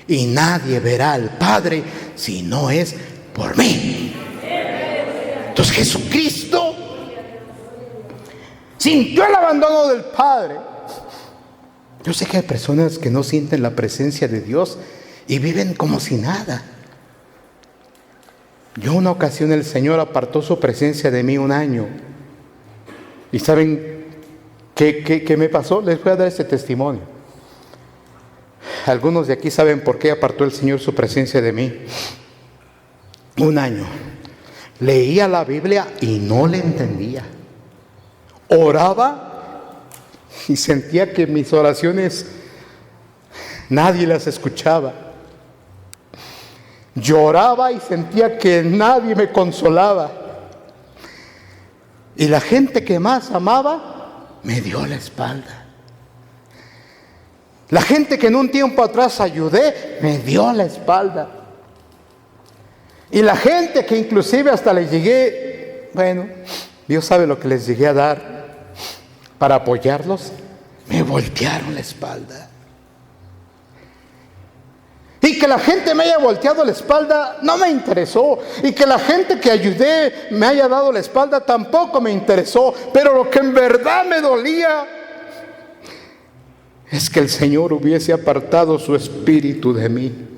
y nadie verá al Padre si no es por mí. Entonces Jesucristo sintió el abandono del Padre. Yo sé que hay personas que no sienten la presencia de Dios y viven como si nada. Yo una ocasión el Señor apartó su presencia de mí 1 año. ¿Y saben qué me pasó? Les voy a dar este testimonio. Algunos de aquí saben por qué apartó el Señor su presencia de mí. 1 año. Leía la Biblia y no le entendía. Oraba y sentía que mis oraciones nadie las escuchaba. Lloraba y sentía que nadie me consolaba. Y la gente que más amaba me dio la espalda. La gente que en un tiempo atrás ayudé me dio la espalda. Y la gente que inclusive hasta les llegué, bueno, Dios sabe lo que les llegué a dar para apoyarlos, me voltearon la espalda. Y que la gente me haya volteado la espalda no me interesó. Y que la gente que ayudé me haya dado la espalda tampoco me interesó. Pero lo que en verdad me dolía es que el Señor hubiese apartado su espíritu de mí.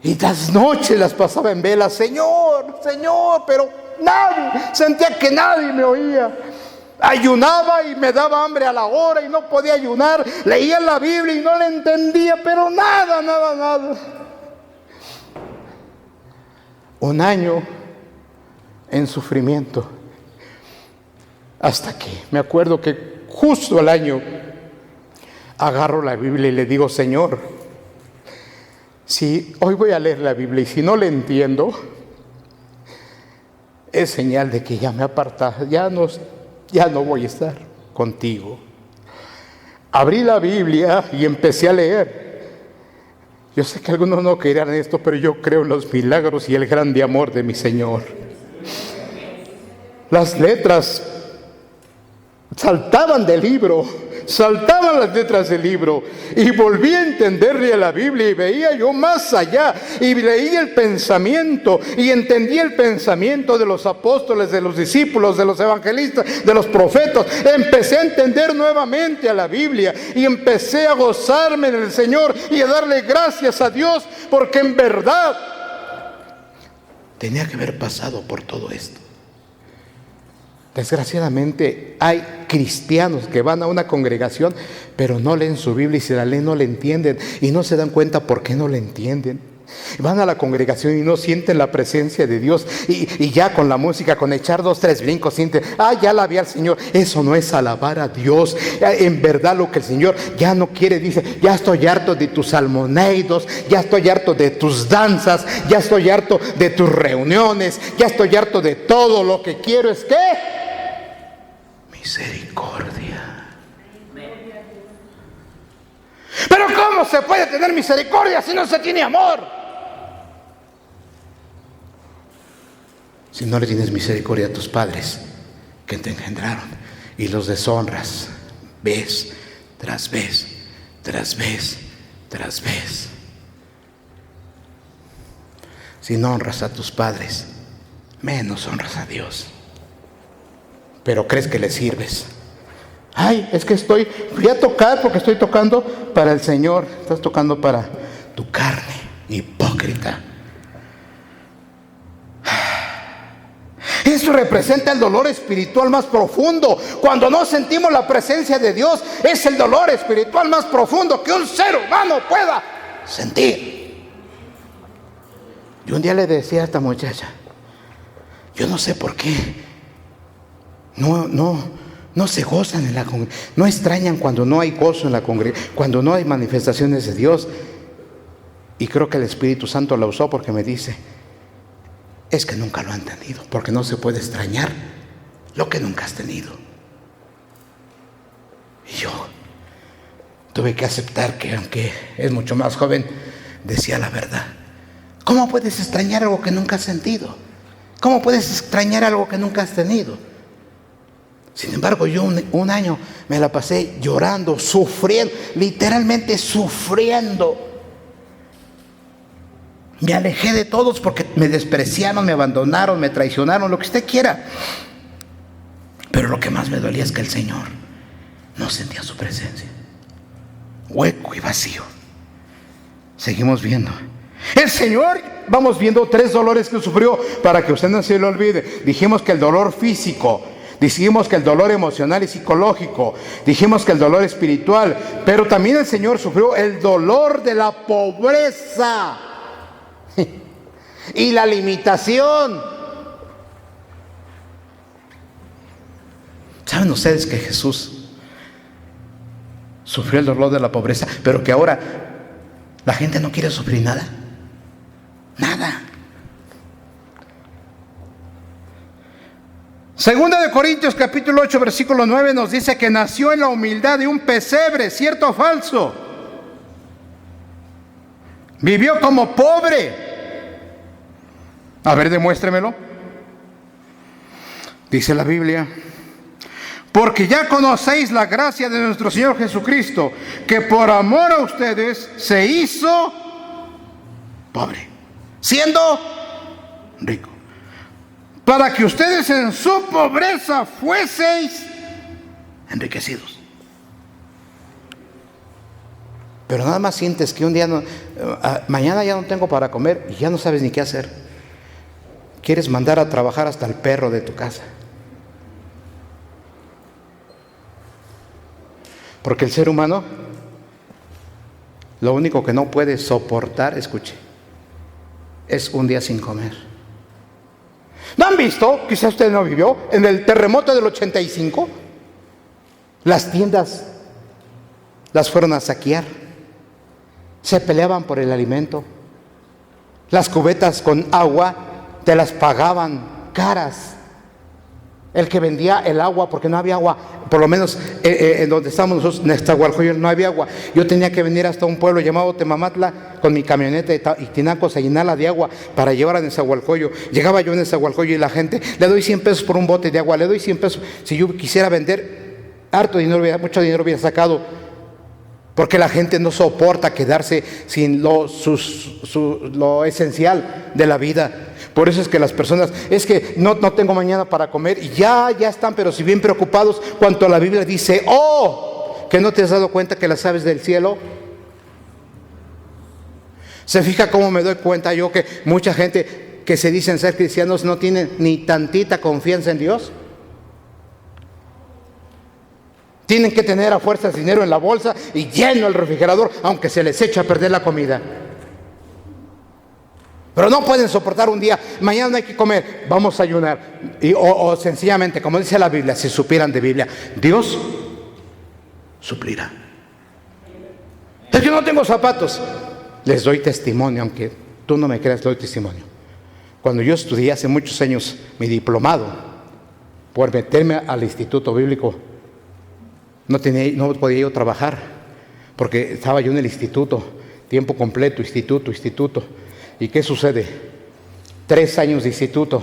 Y las noches las pasaba en vela: Señor, Señor, pero nadie, sentía que nadie me oía. Ayunaba y me daba hambre a la hora y no podía ayunar. Leía la Biblia y no la entendía, pero nada. Un año en sufrimiento. Hasta que me acuerdo que justo al año agarro la Biblia y le digo: Señor, si hoy voy a leer la Biblia y si no la entiendo, es señal de que ya me apartas, ya no voy a estar contigo. Abrí la Biblia y empecé a leer. Yo sé que algunos no creerán esto, pero yo creo en los milagros y el grande amor de mi Señor. Las letras saltaban del libro, saltaban las letras del libro, y volví a entenderle a la Biblia y veía yo más allá, y leía el pensamiento y entendía el pensamiento de los apóstoles, de los discípulos, de los evangelistas, de los profetas. Empecé a entender nuevamente a la Biblia y empecé a gozarme en el Señor y a darle gracias a Dios, porque en verdad tenía que haber pasado por todo esto. Desgraciadamente hay cristianos que van a una congregación pero no leen su Biblia, y si la leen no la entienden y no se dan cuenta por qué no la entienden. Van a la congregación y no sienten la presencia de Dios, y ya con la música, con echar 2, 3 brincos, sienten: ya la vi al Señor. Eso no es alabar a Dios. En verdad lo que el Señor ya no quiere, dice: ya estoy harto de tus salmoneidos, ya estoy harto de tus danzas, ya estoy harto de tus reuniones, ya estoy harto de todo. Lo que quiero es que misericordia. Pero ¿cómo se puede tener misericordia si no se tiene amor? Si no le tienes misericordia a tus padres que te engendraron y los deshonras vez tras vez, tras vez, tras vez. Si no honras a tus padres, menos honras a Dios. Pero crees que le sirves. Es que fui a tocar porque estoy tocando para el Señor. Estás tocando para tu carne, hipócrita. Eso representa el dolor espiritual más profundo. Cuando no sentimos la presencia de Dios, es el dolor espiritual más profundo que un ser humano pueda sentir. Yo un día le decía a esta muchacha: yo no sé por qué no se gozan en la congregación, no extrañan cuando no hay gozo en la congregación, cuando no hay manifestaciones de Dios. Y creo que el Espíritu Santo la usó, porque me dice: es que nunca lo han tenido, porque no se puede extrañar lo que nunca has tenido. Y yo tuve que aceptar que, aunque es mucho más joven, decía la verdad. ¿Cómo puedes extrañar algo que nunca has sentido? ¿Cómo puedes extrañar algo que nunca has tenido? Sin embargo, yo un año me la pasé llorando, sufriendo, literalmente sufriendo. Me alejé de todos porque me despreciaron, me abandonaron, me traicionaron, lo que usted quiera. Pero lo que más me dolía es que el Señor no sentía su presencia. Hueco y vacío. Seguimos viendo. El Señor, vamos viendo 3 dolores que sufrió, para que usted no se lo olvide. Dijimos que el dolor físico, dijimos que el dolor emocional y psicológico, dijimos que el dolor espiritual, pero también el Señor sufrió el dolor de la pobreza y la limitación. ¿Saben ustedes que Jesús sufrió el dolor de la pobreza, pero que ahora la gente no quiere sufrir nada? Nada. Segunda de Corintios capítulo 8 versículo 9 nos dice que nació en la humildad de un pesebre, ¿cierto o falso? Vivió como pobre. A ver, demuéstremelo. Dice la Biblia: Porque ya conocéis la gracia de nuestro Señor Jesucristo, que por amor a ustedes se hizo pobre, siendo rico, para que ustedes en su pobreza fueseis enriquecidos. Pero nada más sientes que un día mañana ya no tengo para comer y ya no sabes ni qué hacer. Quieres mandar a trabajar hasta el perro de tu casa. Porque el ser humano, lo único que no puede soportar, escuche, es un día sin comer. ¿No han visto? Quizás usted no vivió en el terremoto del 85. Las tiendas las fueron a saquear. Se peleaban por el alimento. Las cubetas con agua te las pagaban caras. El que vendía el agua, porque no había agua, por lo menos en donde estamos nosotros, en Nezahualcóyotl, no había agua. Yo tenía que venir hasta un pueblo llamado Temamatla con mi camioneta y tinacos a llenarla de agua para llevar a Nezahualcóyotl. Llegaba yo a Nezahualcóyotl y la gente, le doy 100 pesos por un bote de agua, le doy 100 pesos. Si yo quisiera vender, harto dinero, mucho dinero hubiera sacado, porque la gente no soporta quedarse sin lo esencial de la vida. Por eso es que las personas, es que no tengo mañana para comer, y ya están, pero si bien preocupados, cuanto a la Biblia dice, que no te has dado cuenta que las aves del cielo. Se fija cómo me doy cuenta yo que mucha gente que se dicen ser cristianos no tienen ni tantita confianza en Dios. Tienen que tener a fuerzas dinero en la bolsa y lleno el refrigerador, aunque se les echa a perder la comida. Pero no pueden soportar un día, mañana no hay que comer, vamos a ayunar. O sencillamente, como dice la Biblia, si supieran de Biblia, Dios suplirá. Es que no tengo zapatos. Les doy testimonio, aunque tú no me creas, doy testimonio. Cuando yo estudié hace muchos años mi diplomado, por meterme al Instituto Bíblico, no podía yo trabajar, porque estaba yo en el instituto, tiempo completo, instituto. ¿Y qué sucede? 3 años de instituto,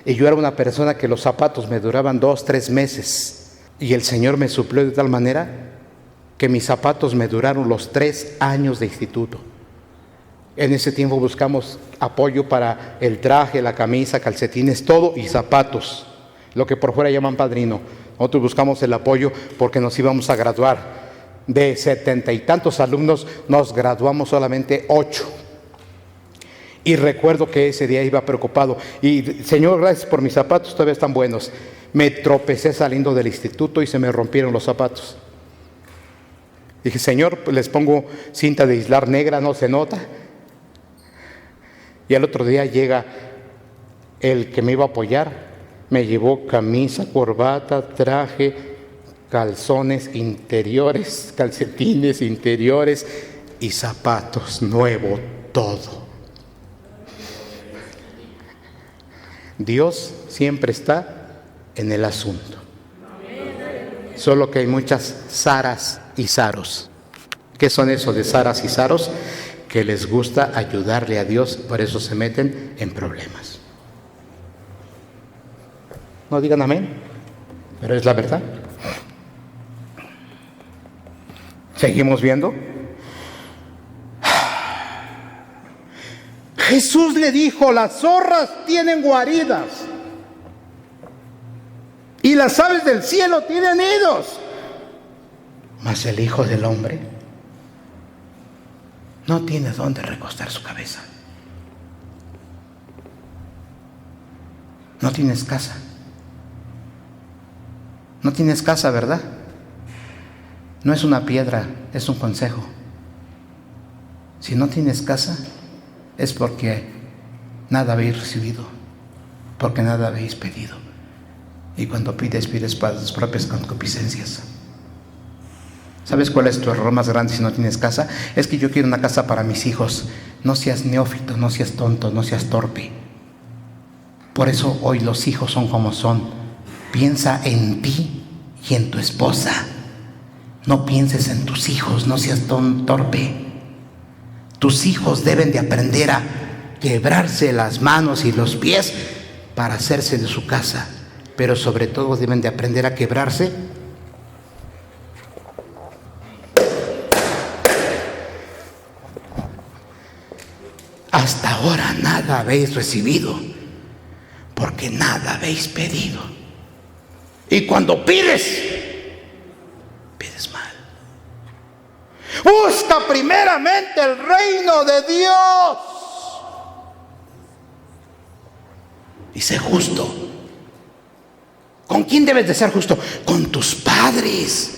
y yo era una persona que los zapatos me duraban 2-3 meses, y el Señor me suplió de tal manera que mis zapatos me duraron los 3 años de instituto. En ese tiempo buscamos apoyo para el traje, la camisa, calcetines, todo, y zapatos, lo que por fuera llaman padrino. Nosotros buscamos el apoyo porque nos íbamos a graduar. De 70 y tantos alumnos, nos graduamos solamente 8. Y recuerdo que ese día iba preocupado. Y Señor, gracias por mis zapatos, todavía están buenos. Me tropecé saliendo del instituto y se me rompieron los zapatos. Dije, Señor, pues les pongo cinta de aislar negra, no se nota. Y al otro día llega el que me iba a apoyar. Me llevó camisa, corbata, traje, calzones interiores, calcetines interiores y zapatos, nuevo todo. Dios siempre está en el asunto. Solo que hay muchas Saras y Saros. ¿Qué son esos de Saras y Saros? Que les gusta ayudarle a Dios, por eso se meten en problemas. No digan amén, pero es la verdad. Seguimos viendo. Jesús le dijo, las zorras tienen guaridas y las aves del cielo tienen nidos, mas el Hijo del Hombre no tiene dónde recostar su cabeza. No tienes casa. No tienes casa, ¿verdad? No es una piedra, es un consejo. Si no tienes casa, es porque nada habéis recibido, porque nada habéis pedido. Y cuando pides para tus propias concupiscencias. ¿Sabes cuál es tu error más grande si no tienes casa? Es que yo quiero una casa para mis hijos. No seas neófito, no seas tonto, no seas torpe. Por eso hoy los hijos son como son. Piensa en ti y en tu esposa. No pienses en tus hijos, no seas torpe. Tus hijos deben de aprender a quebrarse las manos y los pies para hacerse de su casa. pero sobre todo deben de aprender a quebrarse. Hasta ahora nada habéis recibido, porque nada habéis pedido. Y cuando pides, pides mal. Busca primeramente el reino de Dios y sé justo. ¿Con quién debes de ser justo? Con tus padres.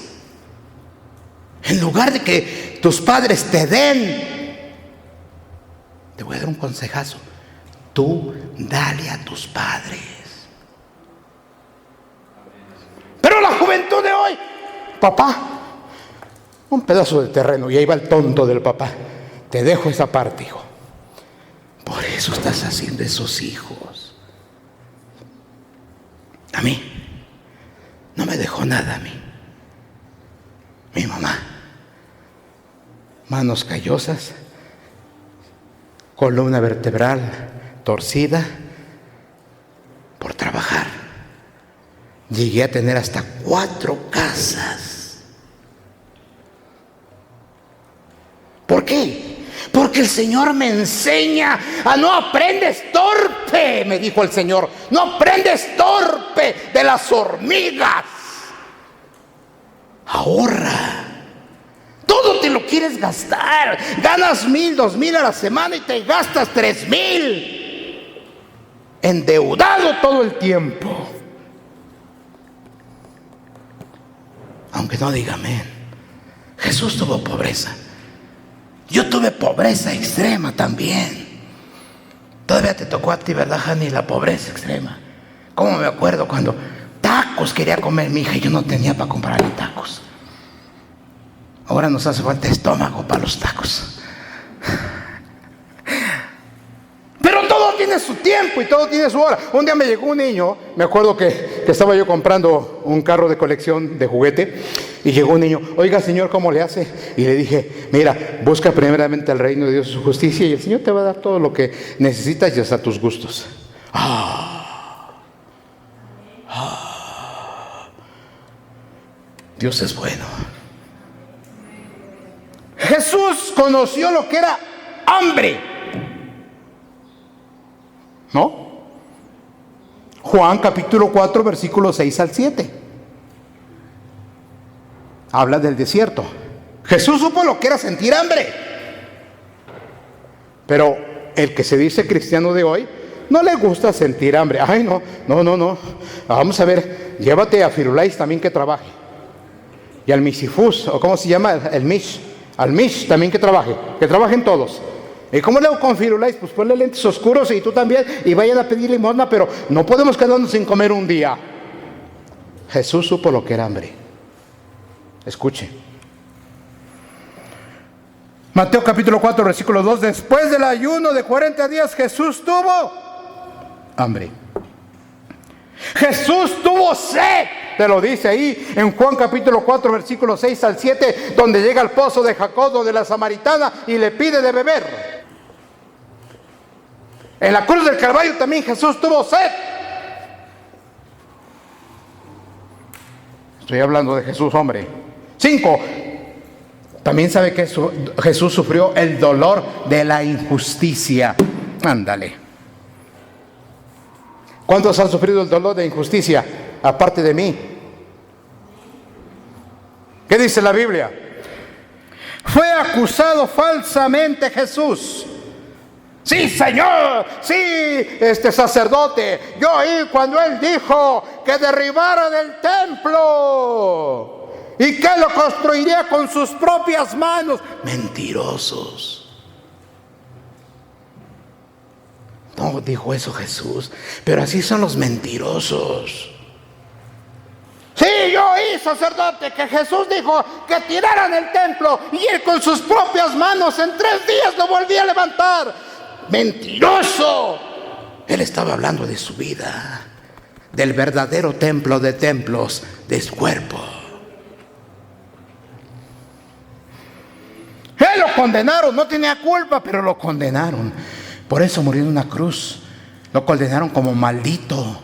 En lugar de que tus padres te den, te voy a dar un consejazo. Tú dale a tus padres. Pero la juventud de hoy, papá, un pedazo de terreno, y ahí va el tonto del papá. Te dejo esa parte, hijo. Por eso estás haciendo esos hijos. A mí no me dejó nada, a mí. Mi mamá, manos callosas, columna vertebral torcida por trabajar. Llegué a tener hasta 4 casas. ¿Por qué? Porque el Señor me enseña a no aprendes torpe, me dijo el Señor. No aprendes torpe de las hormigas. Ahorra. Todo te lo quieres gastar. Ganas 1,000, 2,000 a la semana y te gastas 3,000. Endeudado todo el tiempo. Aunque no diga amén. Jesús tuvo pobreza. Yo tuve pobreza extrema también. Todavía te tocó a ti, ¿verdad, Jani? La pobreza extrema. ¿Cómo me acuerdo cuando tacos quería comer mi hija y yo no tenía para comprarle tacos? Ahora nos hace falta estómago para los tacos. Pero todo tiene su tiempo y todo tiene su hora. Un día me llegó un niño, me acuerdo que estaba yo comprando un carro de colección de juguete, y llegó un niño, oiga señor, ¿cómo le hace? Y le dije, mira, busca primeramente el reino de Dios y su justicia, y el Señor te va a dar todo lo que necesitas y hasta tus gustos. Dios es bueno. Jesús conoció lo que era hambre, ¿no? Juan capítulo 4 versículos 6 al 7 habla del desierto. Jesús supo lo que era sentir hambre. Pero el que se dice cristiano de hoy no le gusta sentir hambre. Ay, no. Vamos a ver, llévate a Firulais también que trabaje. Y al Misifus, o cómo se llama, el Mish. Al Mish también que trabajen todos. ¿Y cómo le hago con Firulais? Pues ponle lentes oscuros y tú también, y vayan a pedir limosna, pero no podemos quedarnos sin comer un día. Jesús supo lo que era hambre. Escuche. Mateo capítulo 4 versículo 2. Después del ayuno de 40 días Jesús tuvo hambre. Jesús tuvo sed. Te lo dice ahí en Juan capítulo 4 versículos 6 al 7, donde llega al pozo de Jacobo de la Samaritana y le pide de beber. En la cruz del Calvario también Jesús tuvo sed. Estoy hablando de Jesús, hombre. 5. También sabe que Jesús sufrió el dolor de la injusticia. Ándale. ¿Cuántos han sufrido el dolor de injusticia aparte de mí? ¿Qué dice la Biblia? Fue acusado falsamente Jesús. Sí, Señor, sí, sacerdote. Yo oí cuando él dijo que derribaran el templo y que lo construiría con sus propias manos. Mentirosos. No dijo eso Jesús, pero así son los mentirosos. Sí, yo oí, sacerdote, que Jesús dijo que tiraran el templo y él con sus propias manos en 3 días lo volvía a levantar. Mentiroso. Él estaba hablando de su vida, del verdadero templo de templos, de su cuerpo. Él lo condenaron, no tenía culpa, pero lo condenaron. Por eso murió en una cruz. Lo condenaron como maldito,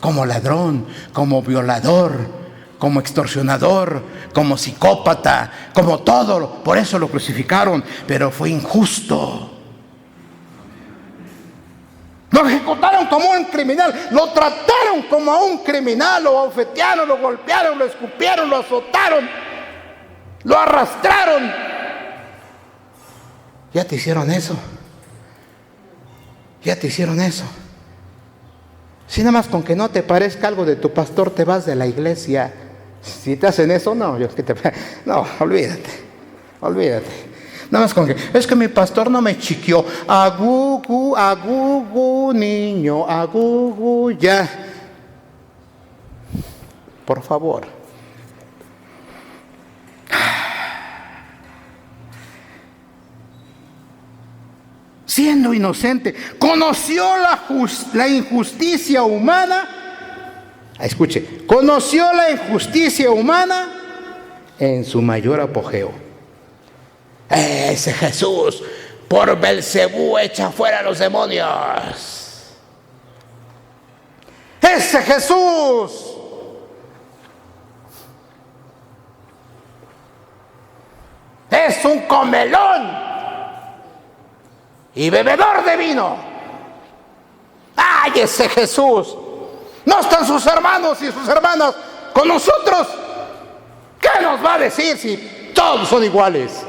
como ladrón, como violador, como extorsionador, como psicópata, como todo. Por eso lo crucificaron, pero fue injusto. Lo ejecutaron como un criminal, lo trataron como a un criminal, lo abofetearon, lo golpearon, lo escupieron, lo azotaron, lo arrastraron. Ya te hicieron eso. Ya te hicieron eso. Si nada más con que no te parezca algo de tu pastor te vas de la iglesia. Si te hacen eso, no, no, olvídate. Nada más con que, es que mi pastor no me chiqueó. Agugu, niño, agugu, ya. Por favor. Siendo inocente, conoció la injusticia humana. Escuche, conoció la injusticia humana en su mayor apogeo. Ese Jesús, por Belcebú echa fuera a los demonios. Ese Jesús es un comelón y bebedor de vino. ¡Ay, ese Jesús! No están sus hermanos y sus hermanas con nosotros. ¿Qué nos va a decir si todos son iguales?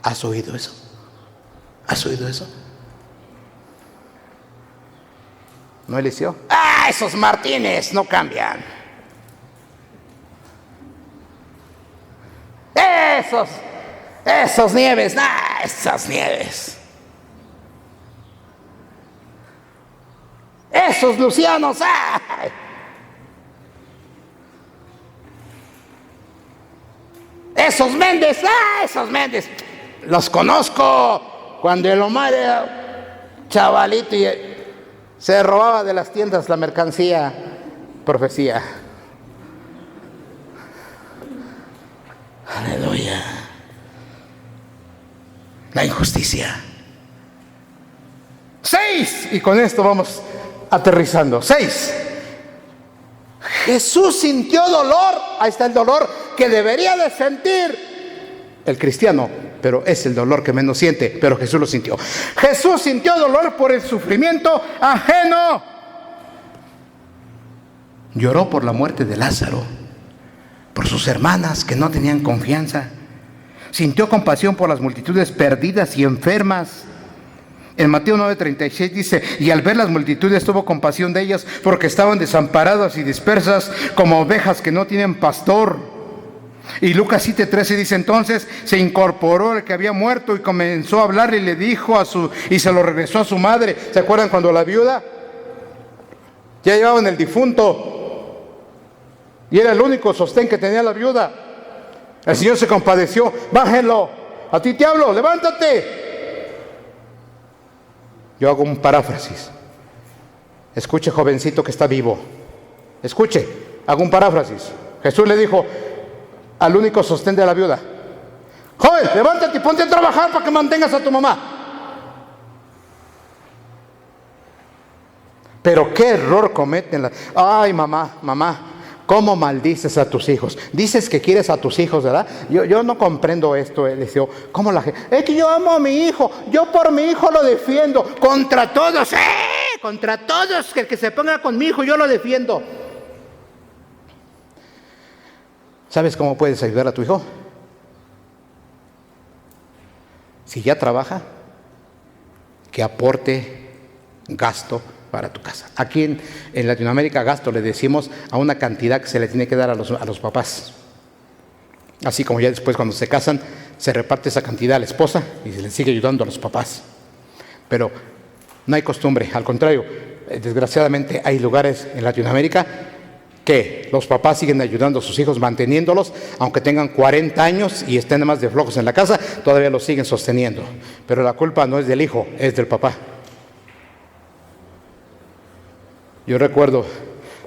¿Has oído eso? ¿Has oído eso? ¿No, Eliseo? ¡Ah, esos Martínez no cambian! Esos Nieves, esas Nieves. Esos Lucianos, ¡ay! Esos Méndez, esos Méndez. Los conozco. Cuando el Omar era chavalito y se robaba de las tiendas la mercancía, profecía. Aleluya. La injusticia. 6, y con esto vamos aterrizando. 6. Jesús sintió dolor. Ahí está el dolor que debería de sentir el cristiano, pero es el dolor que menos siente, pero Jesús lo sintió. Jesús sintió dolor por el sufrimiento ajeno. Lloró por la muerte de Lázaro, por sus hermanas que no tenían confianza. Sintió compasión por las multitudes perdidas y enfermas. En Mateo 9:36 dice, y al ver las multitudes tuvo compasión de ellas porque estaban desamparadas y dispersas como ovejas que no tienen pastor. Y Lucas 7:13 dice, entonces se incorporó el que había muerto y comenzó a hablar y le dijo y se lo regresó a su madre. ¿Se acuerdan cuando la viuda? Ya llevaban el difunto y era el único sostén que tenía la viuda. El Señor se compadeció, bájenlo, a ti te hablo, levántate. Yo hago un paráfrasis. Escuche, jovencito que está vivo. Escuche, hago un paráfrasis. Jesús le dijo al único sostén de la viuda, joven, levántate y ponte a trabajar para que mantengas a tu mamá. Pero qué error cometen ay, mamá, ¿cómo maldices a tus hijos? Dices que quieres a tus hijos, ¿verdad? Yo no comprendo esto, Eliseo. ¿Cómo la gente? Es que yo amo a mi hijo. Yo por mi hijo lo defiendo. Contra todos, contra todos. Que el que se ponga con mi hijo, yo lo defiendo. ¿Sabes cómo puedes ayudar a tu hijo? Si ya trabaja, que aporte gasto para tu casa. Aquí en Latinoamérica gasto le decimos a una cantidad que se le tiene que dar a los papás. Así como ya después cuando se casan se reparte esa cantidad a la esposa y se le sigue ayudando a los papás. Pero no hay costumbre, al contrario, desgraciadamente hay lugares en Latinoamérica que los papás siguen ayudando a sus hijos, manteniéndolos, aunque tengan 40 años y estén más de flojos en la casa, todavía los siguen sosteniendo. Pero la culpa no es del hijo, es del papá. Yo recuerdo,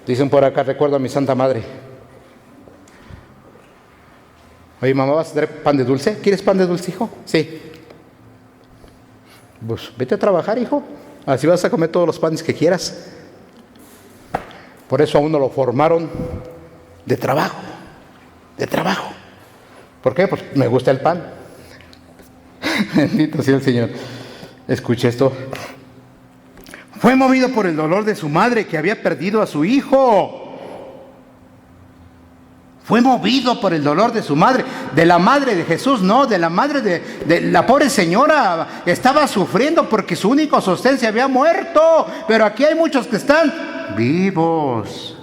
dicen por acá, recuerdo a mi Santa Madre. Oye, mamá, ¿vas a traer pan de dulce? ¿Quieres pan de dulce, hijo? Sí. Pues vete a trabajar, hijo. Así vas a comer todos los panes que quieras. Por eso a uno lo formaron de trabajo, de trabajo. ¿Por qué? Pues me gusta el pan. Bendito sea el Señor. Escuche esto. Fue movido por el dolor de su madre que había perdido a su hijo. Fue movido por el dolor de su madre, de la madre de Jesús, no, de la madre de la pobre señora. Estaba sufriendo porque su único sostén se había muerto. Pero aquí hay muchos que están vivos.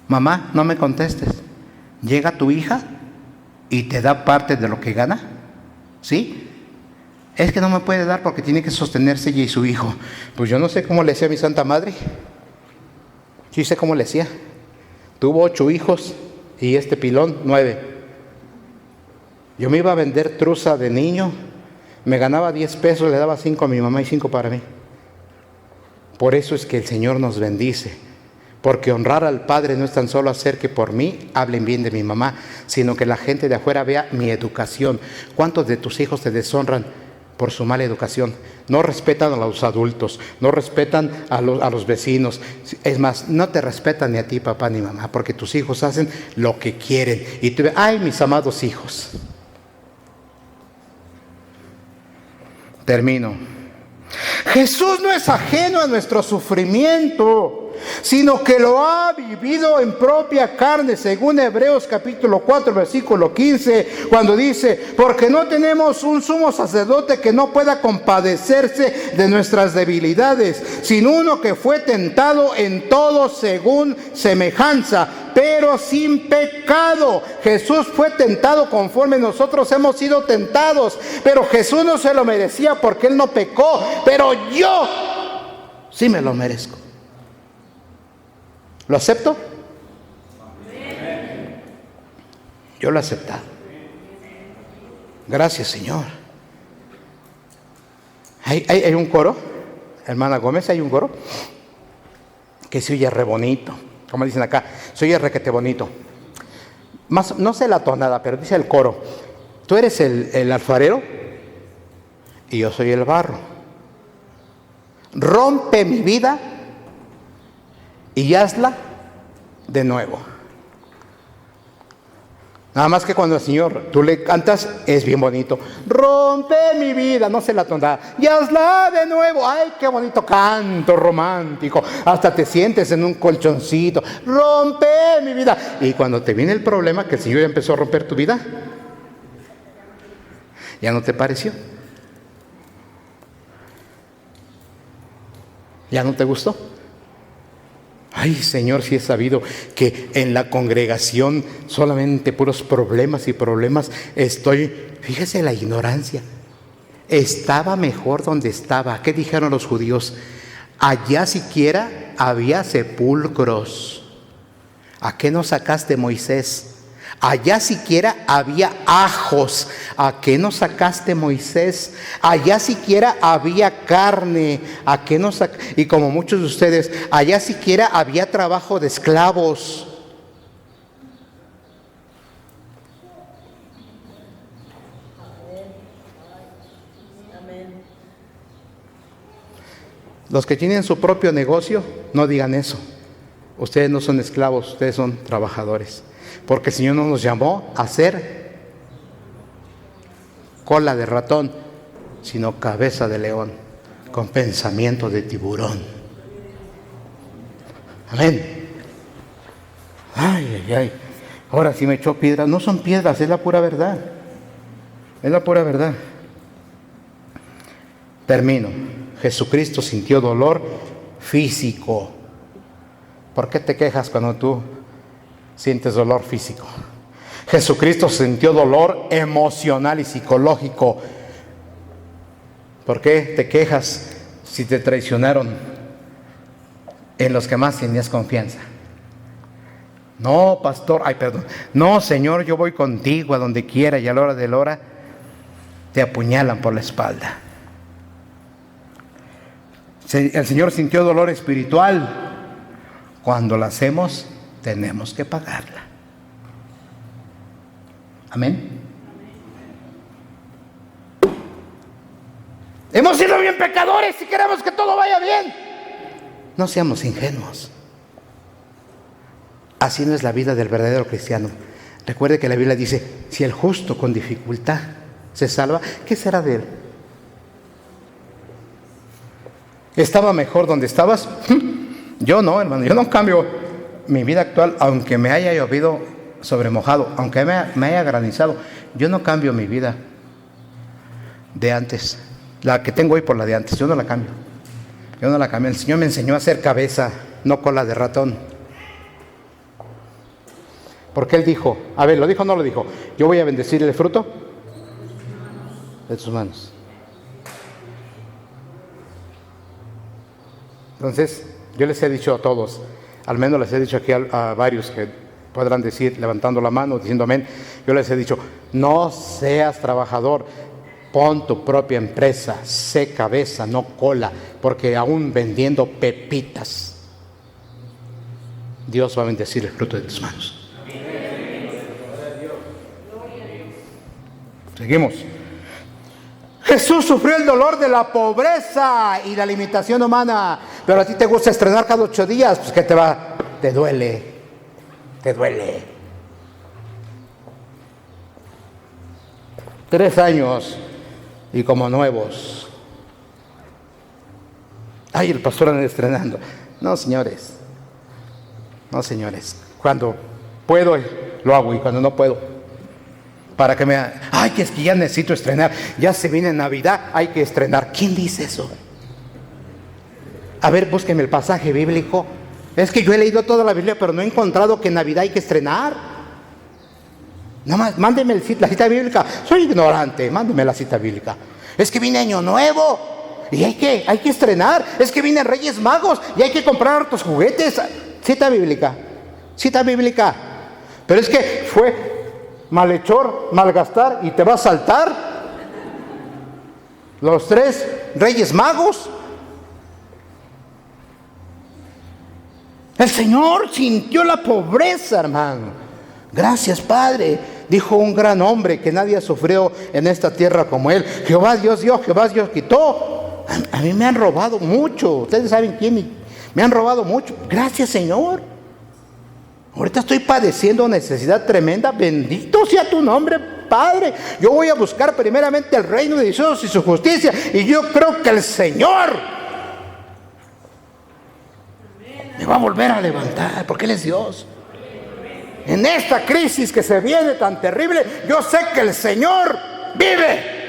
Mamá, no me contestes. Llega tu hija y te da parte de lo que gana. ¿Sí? Es que no me puede dar porque tiene que sostenerse ella y su hijo. Pues yo no sé cómo le hacía mi Santa Madre. Sí sé cómo le hacía. Tuvo 8 hijos y este pilón 9. Yo me iba a vender truza de niño. Me ganaba 10 pesos, le daba 5 a mi mamá y 5 para mí. Por eso es que el Señor nos bendice. Porque honrar al Padre no es tan solo hacer que por mí hablen bien de mi mamá, sino que la gente de afuera vea mi educación. ¿Cuántos de tus hijos te deshonran por su mala educación? No respetan a los adultos, no respetan a los vecinos. Es más, no te respetan ni a ti, papá ni mamá, porque tus hijos hacen lo que quieren. Y tú ves, ay, mis amados hijos. Termino. Jesús no es ajeno a nuestro sufrimiento, sino que lo ha vivido en propia carne, según Hebreos capítulo 4, versículo 15, cuando dice, porque no tenemos un sumo sacerdote que no pueda compadecerse de nuestras debilidades, sino uno que fue tentado en todo según semejanza, pero sin pecado. Jesús fue tentado conforme nosotros hemos sido tentados, pero Jesús no se lo merecía porque Él no pecó, pero yo sí me lo merezco. ¿Lo acepto? Yo lo he aceptado. Gracias, Señor. Hay un coro, hermana Gómez, hay un coro que se oye re bonito. Como dicen acá, se oye requete bonito. Más, no sé la tonada, pero dice el coro: tú eres el alfarero y yo soy el barro. Rompe mi vida y hazla de nuevo. Nada más que cuando al Señor tú le cantas, es bien bonito. Rompe mi vida, no sé la tonada, y hazla de nuevo. Ay, qué bonito canto romántico. Hasta te sientes en un colchoncito. Rompe mi vida. Y cuando te viene el problema, que el Señor ya empezó a romper tu vida, ¿ya no te pareció? ¿Ya no te gustó? Ay, Señor, si he sabido que en la congregación solamente puros problemas y problemas estoy. Fíjese la ignorancia. Estaba mejor donde estaba. ¿Qué dijeron los judíos? Allá siquiera había sepulcros. ¿A qué nos sacaste, Moisés? Allá siquiera había ajos. ¿A qué nos sacaste, Moisés? Allá siquiera había carne. ¿A qué nos sacaste? Y como muchos de ustedes, allá siquiera había trabajo de esclavos. Los que tienen su propio negocio, no digan eso. Ustedes no son esclavos, ustedes son trabajadores. Porque el Señor no nos llamó a ser cola de ratón, sino cabeza de león, con pensamiento de tiburón. Amén. Ay, ay, ay. Ahora sí me echó piedras. No son piedras, es la pura verdad. Es la pura verdad. Termino. Jesucristo sintió dolor físico. ¿Por qué te quejas cuando tú sientes dolor físico? Jesucristo sintió dolor emocional y psicológico. ¿Por qué te quejas si te traicionaron en los que más tenías confianza? No, pastor, ay, perdón. No, Señor, yo voy contigo a donde quiera, y a la hora de la hora te apuñalan por la espalda. El Señor sintió dolor espiritual. Cuando la hacemos, tenemos que pagarla. Amén. Hemos sido bien pecadores y queremos que todo vaya bien. No seamos ingenuos. Así no es la vida del verdadero cristiano. Recuerde que la Biblia dice, si el justo con dificultad se salva, ¿qué será de él? ¿Estaba mejor donde estabas? Yo no, hermano, yo no cambio mi vida actual, aunque me haya llovido sobre mojado, aunque me haya granizado, yo no cambio mi vida de antes, la que tengo hoy por la de antes, yo no la cambio. Yo no la cambio. El Señor me enseñó a hacer cabeza, no cola de ratón. Porque Él dijo, a ver, ¿lo dijo o no lo dijo? Yo voy a bendecir el fruto de tus manos. Entonces, yo les he dicho a todos, al menos les he dicho aquí a varios que podrán decir, levantando la mano, diciendo amén, yo les he dicho, no seas trabajador, pon tu propia empresa, sé cabeza, no cola, porque aún vendiendo pepitas, Dios va a bendecir el fruto de tus manos. Seguimos. Jesús sufrió el dolor de la pobreza y la limitación humana, pero a ti te gusta estrenar cada 8 días, pues ¿qué te va? Te duele, te duele. 3 años y como nuevos. Ay, el pastor anda estrenando. No, señores. No, señores. Cuando puedo, lo hago, y cuando no puedo, para que me... Ay, que es que ya necesito estrenar. Ya se viene Navidad, hay que estrenar. ¿Quién dice eso? A ver, búsqueme el pasaje bíblico. Es que yo he leído toda la Biblia, pero no he encontrado que en Navidad hay que estrenar. Nada más, mándeme la cita bíblica. Soy ignorante, mándeme la cita bíblica. Es que viene Año Nuevo y hay que estrenar. Es que vienen Reyes Magos y hay que comprar hartos juguetes. Cita bíblica, cita bíblica. Pero es que fue malhechor, malgastar y te va a saltar los 3 Reyes Magos. El Señor sintió la pobreza, hermano. Gracias, Padre, dijo un gran hombre que nadie sufrió en esta tierra como él. Jehová Dios dio, Jehová Dios quitó. A mí me han robado mucho. Ustedes saben quién me han robado mucho. Gracias, Señor. Ahorita estoy padeciendo necesidad tremenda. Bendito sea tu nombre, Padre. Yo voy a buscar primeramente el reino de Dios y su justicia. Y yo creo que el Señor me va a volver a levantar, porque Él es Dios. En esta crisis que se viene tan terrible, yo sé que el Señor vive.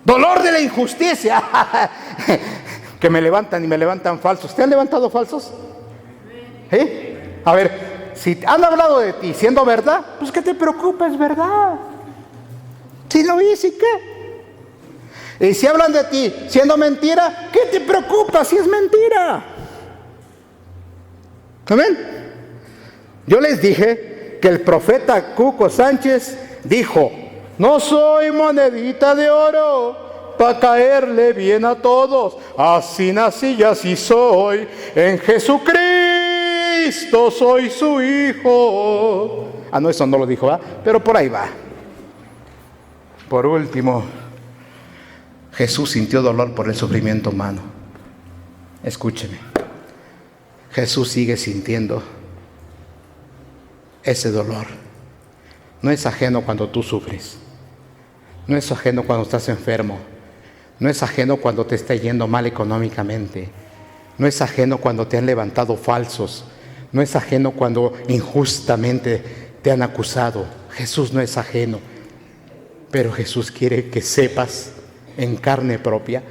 Dolor de la injusticia. Que me levantan y me levantan falsos. ¿Te han levantado falsos? ¿Eh? A ver, si han hablado de ti siendo verdad, pues que te preocupes, verdad. Si lo hice, ¿qué? Y si hablan de ti siendo mentira, ¿qué te preocupa si es mentira? ¿Amén? Yo les dije que el profeta Cuco Sánchez dijo, no soy monedita de oro para caerle bien a todos, así nací y así soy, en Jesucristo soy su hijo. Ah, no, eso no lo dijo, ¿verdad? Pero por ahí va. Por último, Jesús sintió dolor por el sufrimiento humano. Escúcheme, Jesús sigue sintiendo ese dolor. No es ajeno cuando tú sufres, no es ajeno cuando estás enfermo, no es ajeno cuando te está yendo mal económicamente, no es ajeno cuando te han levantado falsos, no es ajeno cuando injustamente te han acusado. Jesús no es ajeno, pero Jesús quiere que sepas en carne propia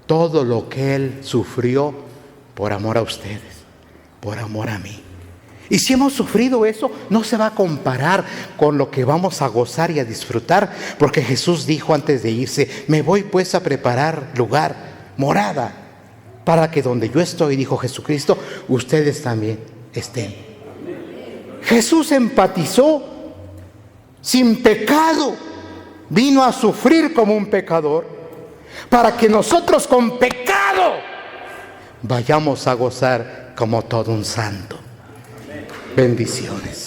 todo lo que Él sufrió por amor a ustedes, por amor a mí. Y si hemos sufrido eso, no se va a comparar con lo que vamos a gozar y a disfrutar, porque Jesús dijo antes de irse, me voy pues a preparar lugar, morada, para que donde yo estoy, dijo Jesucristo, ustedes también estén. Jesús empatizó sin pecado, vino a sufrir como un pecador, para que nosotros con pecado vayamos a gozar como todo un santo. Bendiciones.